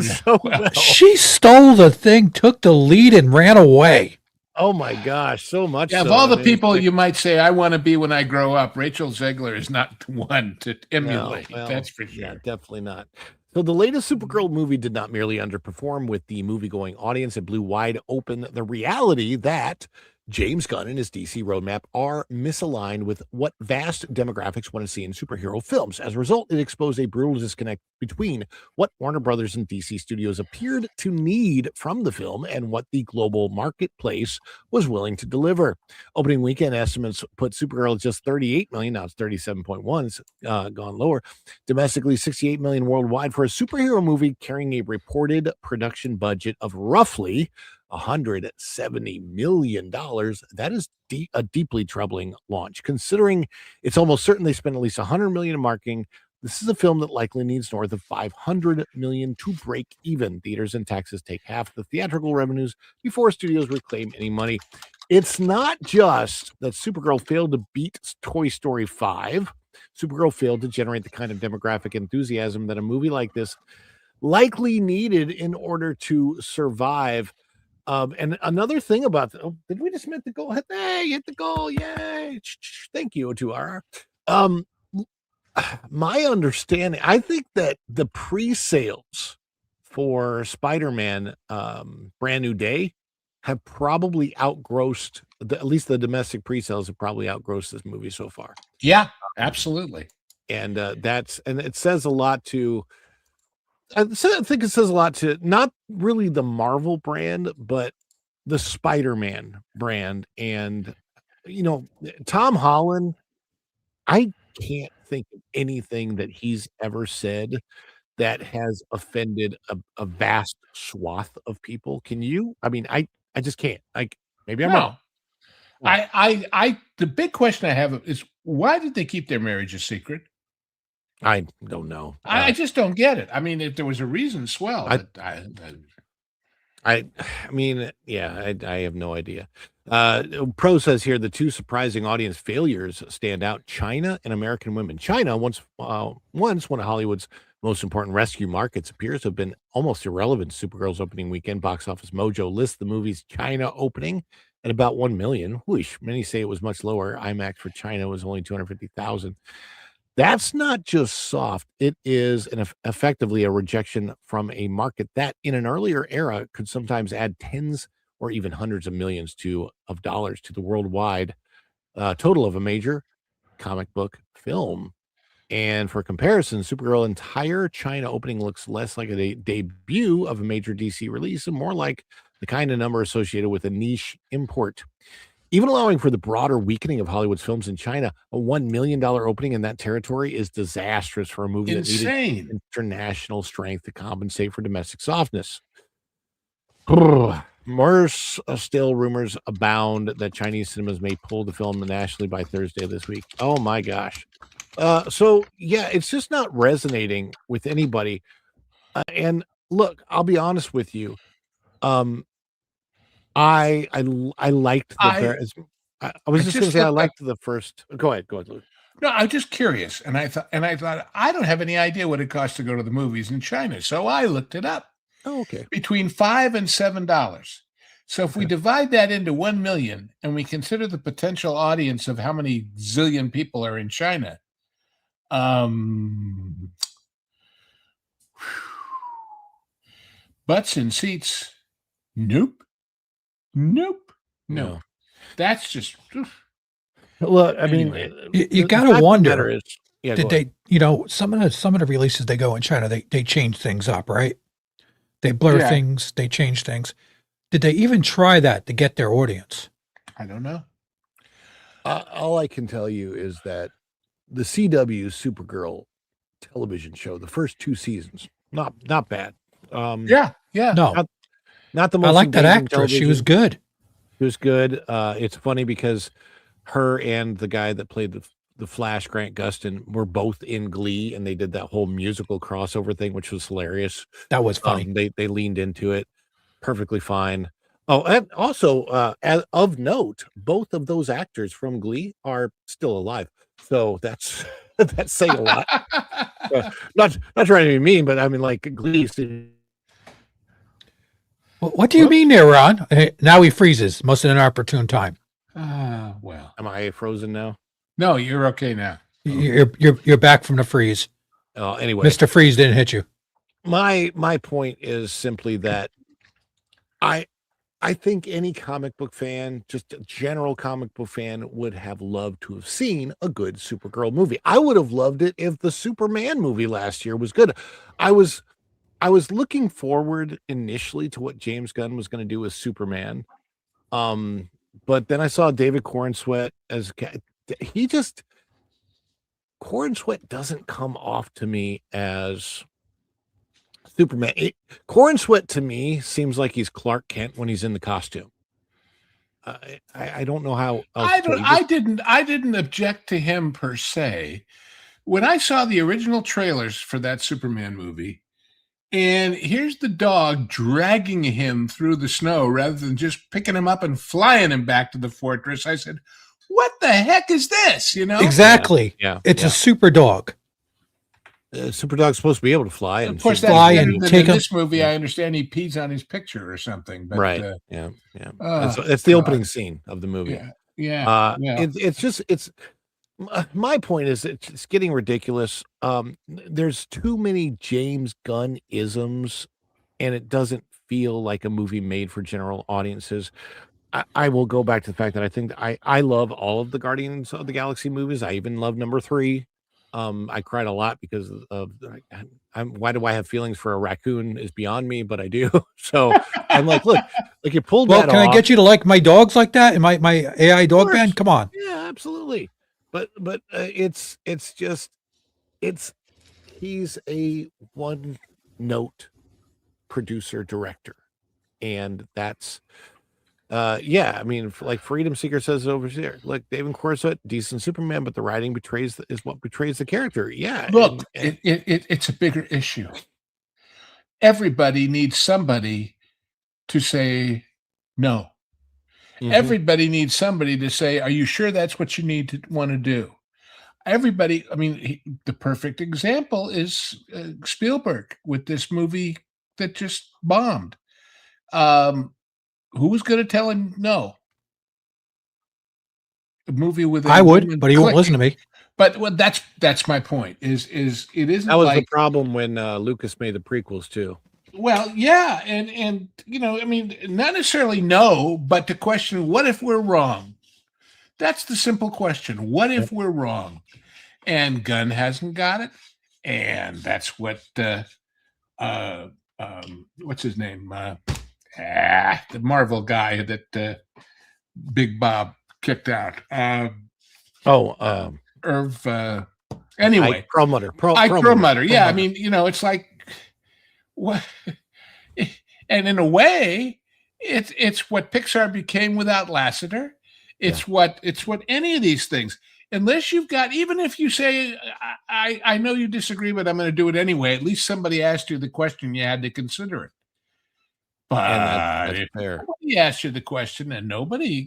so well. She stole the thing, took the lead, and ran away. Oh my gosh, so much. Yeah, of all the people you might say I want to be when I grow up, Rachel Zegler is not the one to emulate. That's for sure. Yeah, definitely not. So the latest Supergirl movie did not merely underperform with the movie-going audience. It blew wide open the reality that James Gunn and his DC roadmap are misaligned with what vast demographics want to see in superhero films. As a result, it exposed a brutal disconnect between what Warner Brothers and DC Studios appeared to need from the film and what the global marketplace was willing to deliver. Opening weekend estimates put Supergirl at just 38 million. Now it's 37.1. It's gone lower. Domestically, 68 million worldwide for a superhero movie carrying a reported production budget of roughly $170 million. That is a deeply troubling launch, considering it's almost certain they spent at least $100 million in marketing. This is a film that likely needs north of $500 million to break even. Theaters in Texas take half the theatrical revenues before studios reclaim any money. It's not just that Supergirl failed to beat Toy Story 5. Supergirl failed to generate the kind of demographic enthusiasm that a movie like this likely needed in order to survive. And another thing about did we just hit the goal? Hey, hit the goal! Yay! Thank you, O2R. My understanding, I think that the pre-sales for Spider-Man Brand New Day have probably outgrossed at least the domestic pre-sales have probably outgrossed this movie so far. Yeah, absolutely. And it says a lot to. I think it says a lot to not really the Marvel brand, but the Spider-Man brand. And, you know, Tom Holland, I can't think of anything that he's ever said that has offended a vast swath of people. Can you? I mean, I just can't. Maybe I'm wrong. The big question I have is, why did they keep their marriage a secret? I don't know. I just don't get it. I mean, if there was a reason, swell. I mean, yeah, I have no idea. Pro says here the two surprising audience failures stand out: China and American women. China, once one of Hollywood's most important rescue markets, appears to have been almost irrelevant. Supergirl's opening weekend box office mojo lists the movie's China opening at about 1 million. Whoosh, many say it was much lower. IMAX for China was only 250,000. That's not just soft. It is effectively a rejection from a market that in an earlier era could sometimes add tens or even hundreds of millions of dollars to the worldwide total of a major comic book film. And for comparison, Supergirl entire China opening looks less like a debut of a major DC release and more like the kind of number associated with a niche import. Even allowing for the broader weakening of Hollywood's films in China, a $1 million opening in that territory is disastrous for a movie that Insane. needed international strength to compensate for domestic softness. More still, rumors abound that Chinese cinemas may pull the film nationally by Thursday this week. Oh my gosh. So yeah, it's just not resonating with anybody. And look, I'll be honest with you. I liked the I was just going to say I liked the first. Go ahead, Luke. No, I'm just curious, and I thought I don't have any idea what it costs to go to the movies in China, so I looked it up. Oh, okay. Between $5 and $7. So if we divide that into 1 million, and we consider the potential audience of how many zillion people are in China, butts in seats, nope. No. That's just. Look, I mean, you gotta wonder. Is, did they, some of the releases they go in China, they change things up, right? They blur things, they change things. Did they even try that to get their audience? I don't know. All I can tell you is that the CW Supergirl television show, the first 2 seasons, not bad. Yeah. No, not the most. I like that actress. Television. She was good. She was good. It's funny because her and the guy that played the Flash, Grant Gustin, were both in Glee, and they did that whole musical crossover thing, which was hilarious. That was funny. They leaned into it perfectly fine. Oh, and also, as of note, both of those actors from Glee are still alive. So that's saying a lot. Not trying to be mean, but I mean, like Glee. What do you mean there, Ron? Now he freezes, most in an opportune time. Well. Am I frozen now? No, you're okay now. You're back from the freeze. Anyway, Mr. Freeze didn't hit you. My point is simply that I think any comic book fan, just a general comic book fan, would have loved to have seen a good Supergirl movie. I would have loved it if the Superman movie last year was good. I was looking forward initially to what James Gunn was going to do with Superman. But then I saw David Corenswet as Corenswet doesn't come off to me as Superman. Corenswet to me seems like he's Clark Kent when he's in the costume. I don't know how else I didn't object to him per se. When I saw the original trailers for that Superman movie, and here's the dog dragging him through the snow rather than just picking him up and flying him back to the fortress, I said, what the heck is this? Exactly. Yeah. It's a super dog. Super dog's supposed to be able to fly. Of course, that's in this movie. I understand he pees on his picture or something. But, right. Yeah. That's the opening scene of the movie. Yeah. It's my point is it's getting ridiculous. There's too many James Gunn isms, and it doesn't feel like a movie made for general audiences. I will go back to the fact that I think that I love all of the Guardians of the Galaxy movies. I even love number 3. I cried a lot because of why do I have feelings for a raccoon is beyond me, but I do. So I'm like, look, like you pulled that off. Can I get you to like my dogs like that and my AI dog band? Come on. Yeah, absolutely. But it's just he's a one note producer director, and that's I mean, like Freedom Seeker says over here, like David Corenswet, decent Superman, but the writing is what betrays the character. Yeah, look, it's a bigger issue. Everybody needs somebody to say no. Mm-hmm. Everybody needs somebody to say, are you sure that's what you want to do? Everybody, I mean, the perfect example is Spielberg with this movie that just bombed. Who was going to tell him no? A movie with I would, but he won't listen to me. But that's my point. Is it isn't that was like, the problem when Lucas made the prequels too. Well, yeah, and I mean, not necessarily no, but to question what if we're wrong. That's the simple question. What if we're wrong? and Gunn hasn't got it, and that's what what's his name? The Marvel guy that Big Bob kicked out. Irv. Anyway, Perlmutter. Perlmutter. Yeah, I mean, it's like what, and in a way, it's what Pixar became without Lasseter. It's what any of these things. Unless you've got, even if you say, I know you disagree, but I'm going to do it anyway. At least somebody asked you the question, you had to consider it. But if nobody asked you the question, and nobody,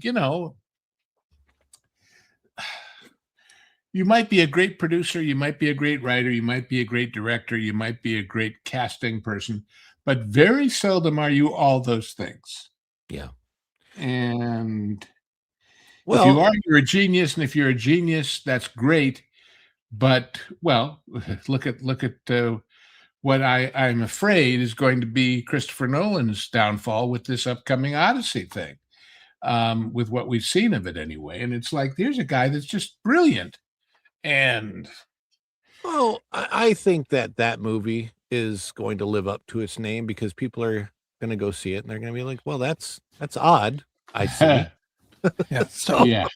you might be a great producer, you might be a great writer, you might be a great director, you might be a great casting person, but very seldom are you all those things. Yeah. And if you are, you're a genius, and if you're a genius, that's great. But look at what I'm afraid is going to be Christopher Nolan's downfall with this upcoming Odyssey thing, with what we've seen of it anyway. And it's like, there's a guy that's just brilliant. And I think that movie is going to live up to its name, because people are going to go see it and they're going to be like, well, that's odd. I see. Yeah. So yeah.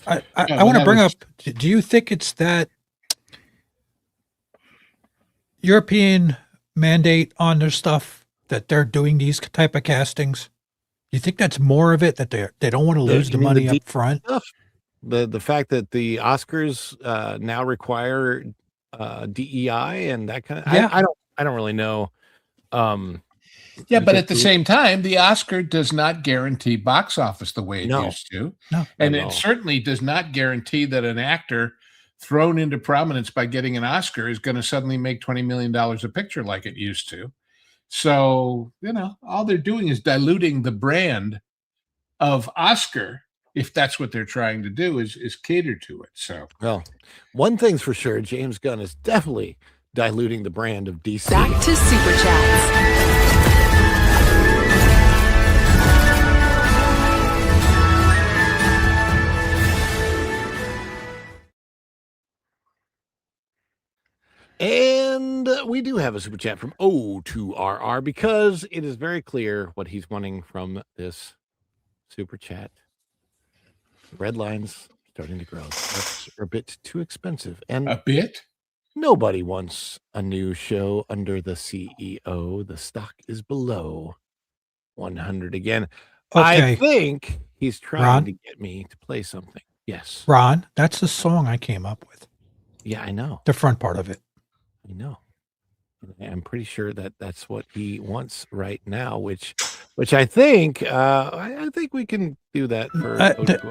I want to bring up, do you think it's that European mandate on their stuff that they're doing these type of castings? Do you think that's more of it, that they don't want to lose the money up front? The fact that the Oscars now require DEI and that kind of, I don't really know. But at the same time, the Oscar does not guarantee box office the way it used to. No. And it certainly does not guarantee that an actor thrown into prominence by getting an Oscar is going to suddenly make $20 million a picture like it used to. So, all they're doing is diluting the brand of Oscar, if that's what they're trying to do, is cater to it. So, well, one thing's for sure, James Gunn is definitely diluting the brand of DC. Back to Super Chats. And we do have a super chat from O2RR, because it is very clear what he's wanting from this super chat. Red lines starting to grow. That's a bit too expensive. And a bit? Nobody wants a new show under the CEO. The stock is below 100 again. Okay. I think he's trying to get me to play something. Yes. Ron, that's the song I came up with. Yeah, I know. The front part of it. I know. I'm pretty sure that that's what he wants right now, which I think I think we can do that for.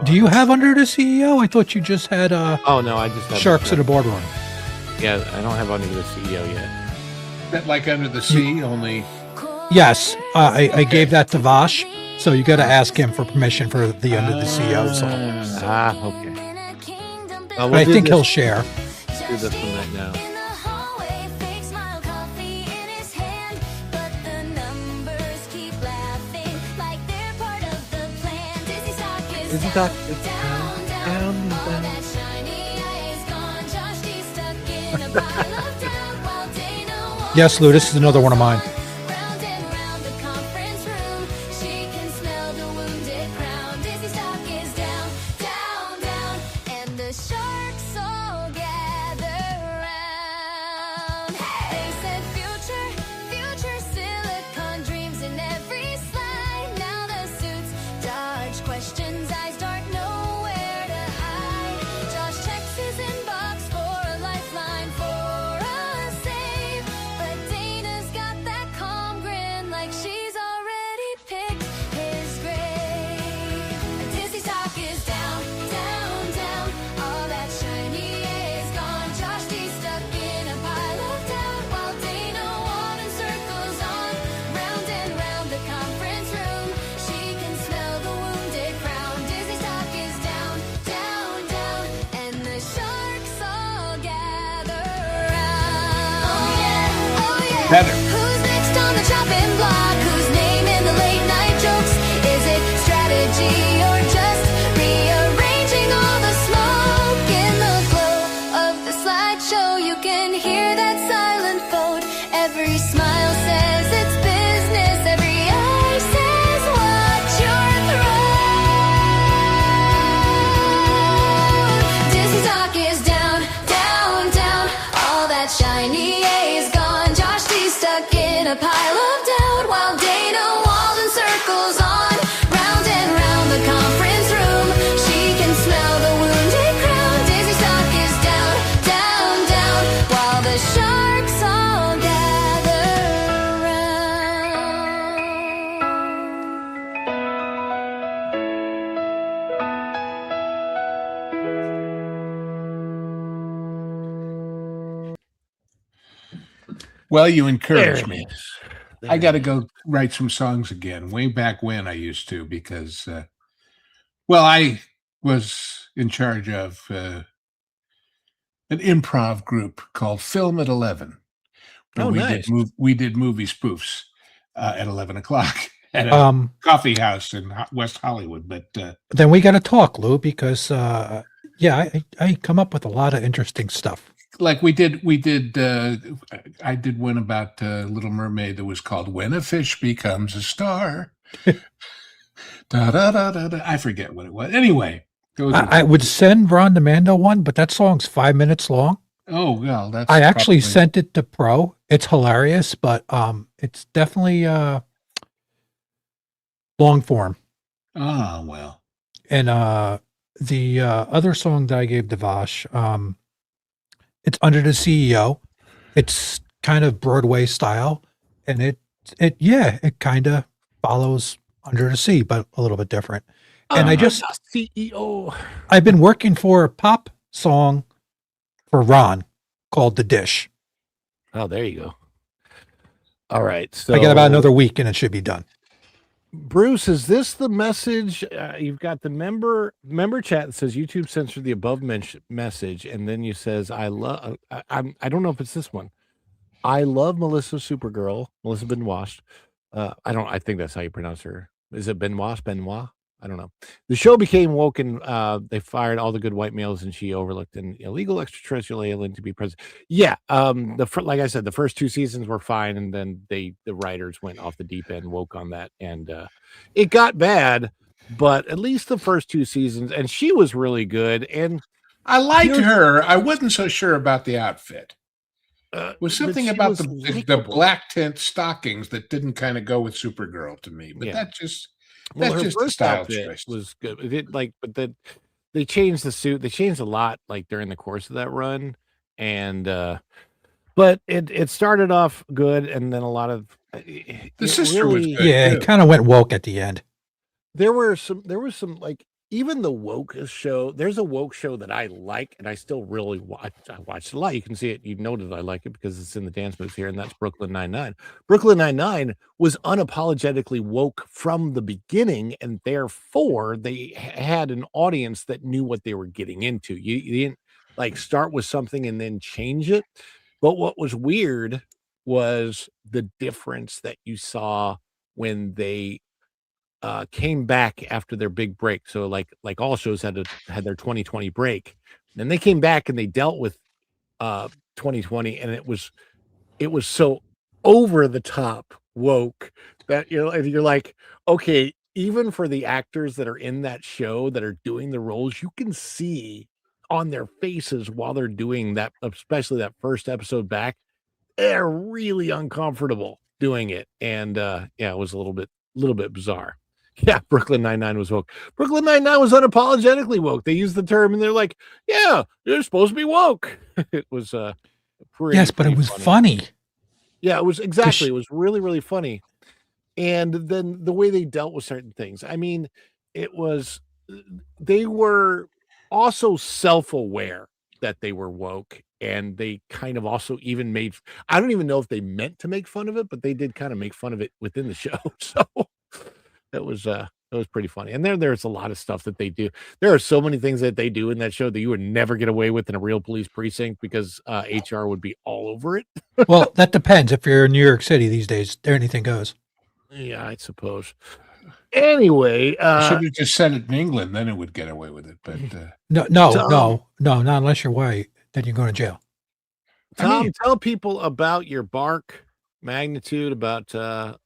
Do you have Under the CEO? I thought you just had. Oh no, I just have Sharks at the Boardroom. Yeah, I don't have Under the CEO yet. That like Under the Sea only. Yes, I gave that to Vash, so you got to ask him for permission for the Under the CEO song. Okay. I think he'll share. Do this one right now. Isn't that Yes, Lou, this is another one of mine. Better. Who's next on the chopping block? Who's naming the late night jokes? Is it strategy or just rearranging all the smoke in the glow of the slide? Well, you There encourage it me. is. I There got to it is. go write some songs again. Way back when I used to, because, well, I was in charge of an improv group called Film at 11, where Oh, nice. we did movie spoofs at 11 o'clock at a Um, coffee house in West Hollywood. But Then we got to talk, Lou, because yeah, I come up with a lot of interesting stuff. like I did one about Little Mermaid that was called "When a Fish Becomes a Star." Da, da, da, da, da. I forget what it was. Anyway, those were I would send Ron the Mando one, but that song's 5 minutes long. oh well, that's I actually probably- sent it to Pro. It's hilarious, but it's definitely long form. Ah, well. And the other song that I gave Devash, it's Under the CEO. It's kind of Broadway style, and it kind of follows Under the Sea, but a little bit different. And I just CEO. I've been working for a pop song for Ron called The Dish. Oh, there you go. All right. So I got about another week and it should be done. Bruce, is this the message? You've got the member chat that says YouTube censored the above message, and then you says I love. I don't know if it's this one. I love Melissa Supergirl. Melissa Benoist. I think that's how you pronounce her. Is it Benoist? Benoit? I don't know. The show became woke and they fired all the good white males, and she overlooked an illegal extraterrestrial alien to be president. Yeah. Like I said, the first 2 seasons were fine, and then the writers went off the deep end, woke on that, and it got bad. But at least the first 2 seasons, and she was really good. And I liked her. I wasn't so sure about the outfit. Was something she about was the likable. black tint stockings that didn't kind of go with Supergirl to me. But Yeah. that's just Well, that's her just a first style outfit choice. was good. They changed the suit. They changed a lot, like during the course of that run, and but it started off good, and then a lot of The sister was good. Yeah, too. it kind of went woke at the end. There was some like even the woke show. There's a woke show that I like, and I still really watch. I watched a lot. You can see it. You know that I like it because it's in the dance moves here, and that's Brooklyn Nine-Nine. Brooklyn Nine-Nine was unapologetically woke from the beginning, and therefore they had an audience that knew what they were getting into. You didn't like start with something and then change it. But what was weird was the difference that you saw when they came back after their big break. So like all shows had their 2020 break. Then they came back and they dealt with 2020, and it was so over the top woke that and you're like, okay, even for the actors that are in that show that are doing the roles, you can see on their faces while they're doing that, especially that first episode back, they're really uncomfortable doing it. And yeah, it was a little bit bizarre. Yeah, Brooklyn Nine-Nine was woke. Brooklyn Nine-Nine was unapologetically woke. They used the term, and they're like, "Yeah, they're supposed to be woke." It was pretty. Yes, but it was funny. Yeah, it was exactly. It was really, really funny. And then the way they dealt with certain things. I mean, it was they were also self-aware that they were woke, and they kind of also even made. I don't even know if they meant to make fun of it, but they did kind of make fun of it within the show. So. It was pretty funny. And there's a lot of stuff that they do. There are so many things that they do in that show that you would never get away with in a real police precinct because HR would be all over it. Well, that depends. If you're in New York City these days, there anything goes. Yeah, I suppose. Anyway, should have just said it in England, then it would get away with it. But No, not unless you're white, then you're going to jail. Tom, tell people about your bark magnitude, about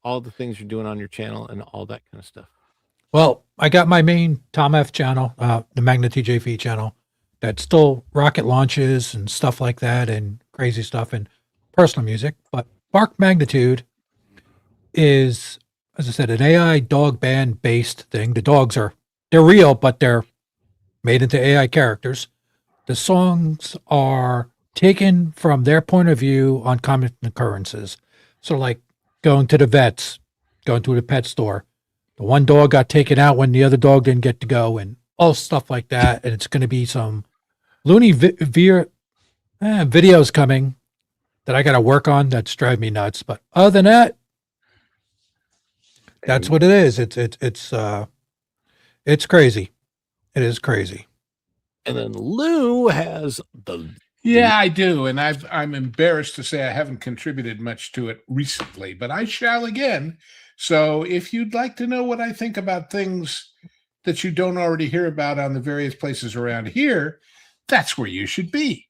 all the things you're doing on your channel and all that kind of stuff. Well, I got my main Tom F channel, the Magna TJV channel, that's still rocket launches and stuff like that and crazy stuff and personal music. But Bark Magnitude is, as I said, an AI dog band based thing. The dogs they're real, but they're made into AI characters. The songs are taken from their point of view on common occurrences. So like going to the vets, going to the pet store. The one dog got taken out when the other dog didn't get to go and all stuff like that. And it's going to be some loony videos coming that I got to work on that's driving me nuts. But other than that, that's what it is. It's crazy. It is crazy. And then Lou has the. Yeah, I do, and I'm embarrassed to say I haven't contributed much to it recently, but I shall again. So if you'd like to know what I think about things that you don't already hear about on the various places around here, that's where you should be.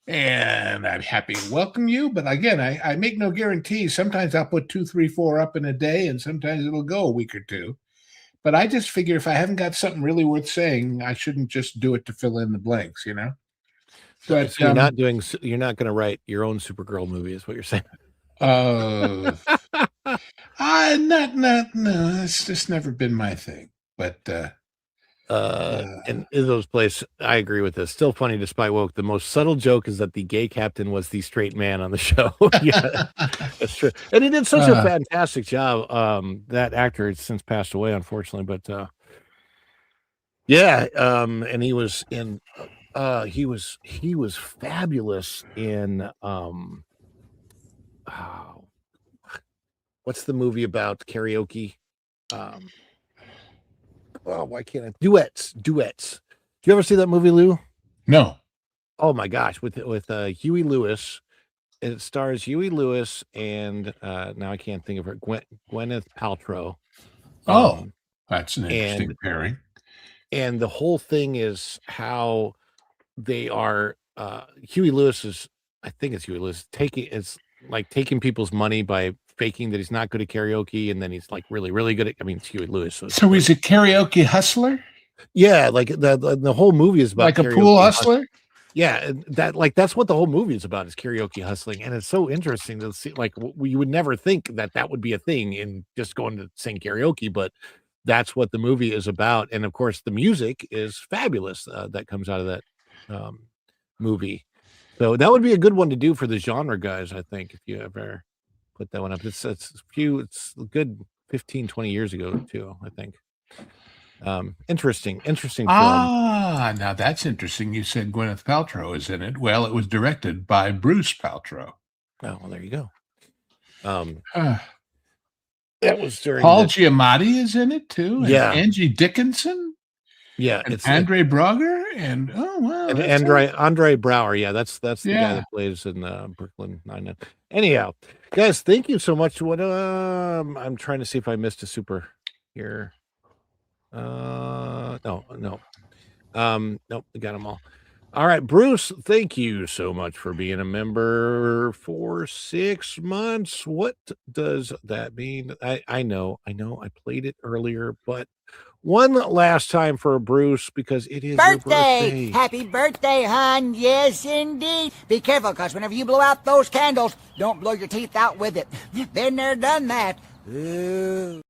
And I'm happy to welcome you. But again, I make no guarantees. Sometimes I'll put 2, 3, 4 up in a day, and sometimes it'll go a week or two. But I just figure if I haven't got something really worth saying, I shouldn't just do it to fill in the blanks, you know? But So you're not going to write your own Supergirl movie, is what you're saying. No, it's just never been my thing. But and Izzo's place, I agree with this. Still funny despite woke. The most subtle joke is that the gay captain was the straight man on the show. Yeah, that's true. And he did such a fantastic job. That actor has since passed away, unfortunately, but and he was in he was fabulous in what's the movie about karaoke? Why can't I? Duets. Do you ever see that movie, Lou? No. Oh my gosh, with Huey Lewis. It stars Huey Lewis and now I can't think of her, Gwyneth Paltrow. That's an interesting pairing. And the whole thing is how they are. Huey Lewis is, I think it's Huey Lewis, taking people's money by faking that he's not good at karaoke, and then he's like really, really good at. I mean, it's Huey Lewis. So he's a karaoke hustler. Yeah, like the whole movie is about like a pool hustler. Yeah, that's what the whole movie is about, is karaoke hustling, and it's so interesting to see. Like, you would never think that would be a thing in just going to sing karaoke, but that's what the movie is about. And of course, the music is fabulous that comes out of that movie. So that would be a good one to do for the genre guys, I think, if you ever put that one up. It's a good 15, 20 years ago too, I think. Interesting film. Now that's interesting. You said Gwyneth Paltrow is in it. Well, it was directed by Bruce Paltrow. Oh, well, there you go. That was during Paul Giamatti is in it too. And yeah, Angie Dickinson. Yeah, and Andre Braugher and Andre Braugher. Yeah, that's the guy that plays in Brooklyn Nine-Nine. Anyhow, guys, thank you so much. What I'm trying to see if I missed a super here. No, we got them all. All right, Bruce, thank you so much for being a member for 6 months. What does that mean? I know I played it earlier, but one last time for Bruce, because it is your birthday. Happy birthday, hon. Yes, indeed. Be careful, because whenever you blow out those candles, don't blow your teeth out with it. Been there, done that. Ooh.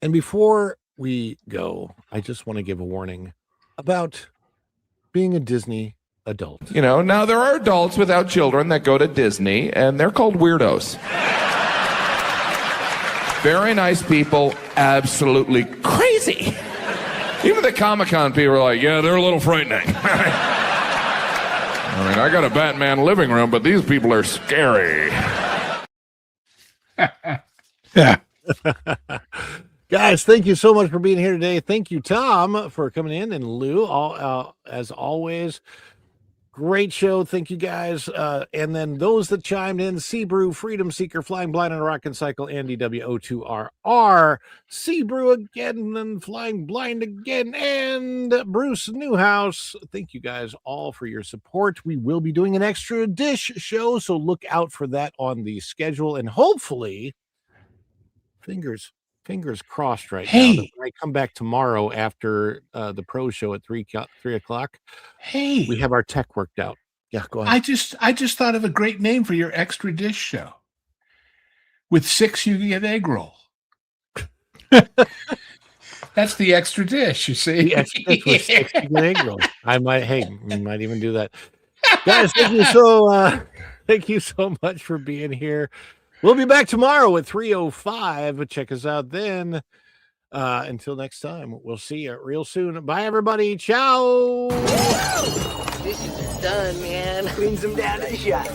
And before we go, I just want to give a warning about being a Disney adult. You know, now there are adults without children that go to Disney, and they're called weirdos. Very nice people, absolutely crazy. Even the Comic-Con people are like, yeah, they're a little frightening. I mean, I got a Batman living room, but these people are scary. Yeah. Guys, thank you so much for being here today. Thank you, Tom, for coming in, and Lou, as always. Great show. Thank you, guys. And then those that chimed in: Seabrew, Freedom Seeker, Flying Blind on a Rock and Cycle, Andy WO2RR, Seabrew again, and Flying Blind again, and Bruce Newhouse. Thank you guys all for your support. We will be doing an extra dish show, so look out for that on the schedule, and hopefully, fingers crossed right now that when I come back tomorrow after the pro show at 3 o'clock, we have our tech worked out. Yeah, go ahead. I just thought of a great name for your extra dish show. With 6, you get egg roll. That's the extra dish, you see. The extra dish with 6, you get egg roll. We might even do that. Guys, thank you so much for being here. We'll be back tomorrow at 3:05. Check us out then. Until next time, we'll see you real soon. Bye, everybody. Ciao. Dishes are done, man. Cleans them down to the shot.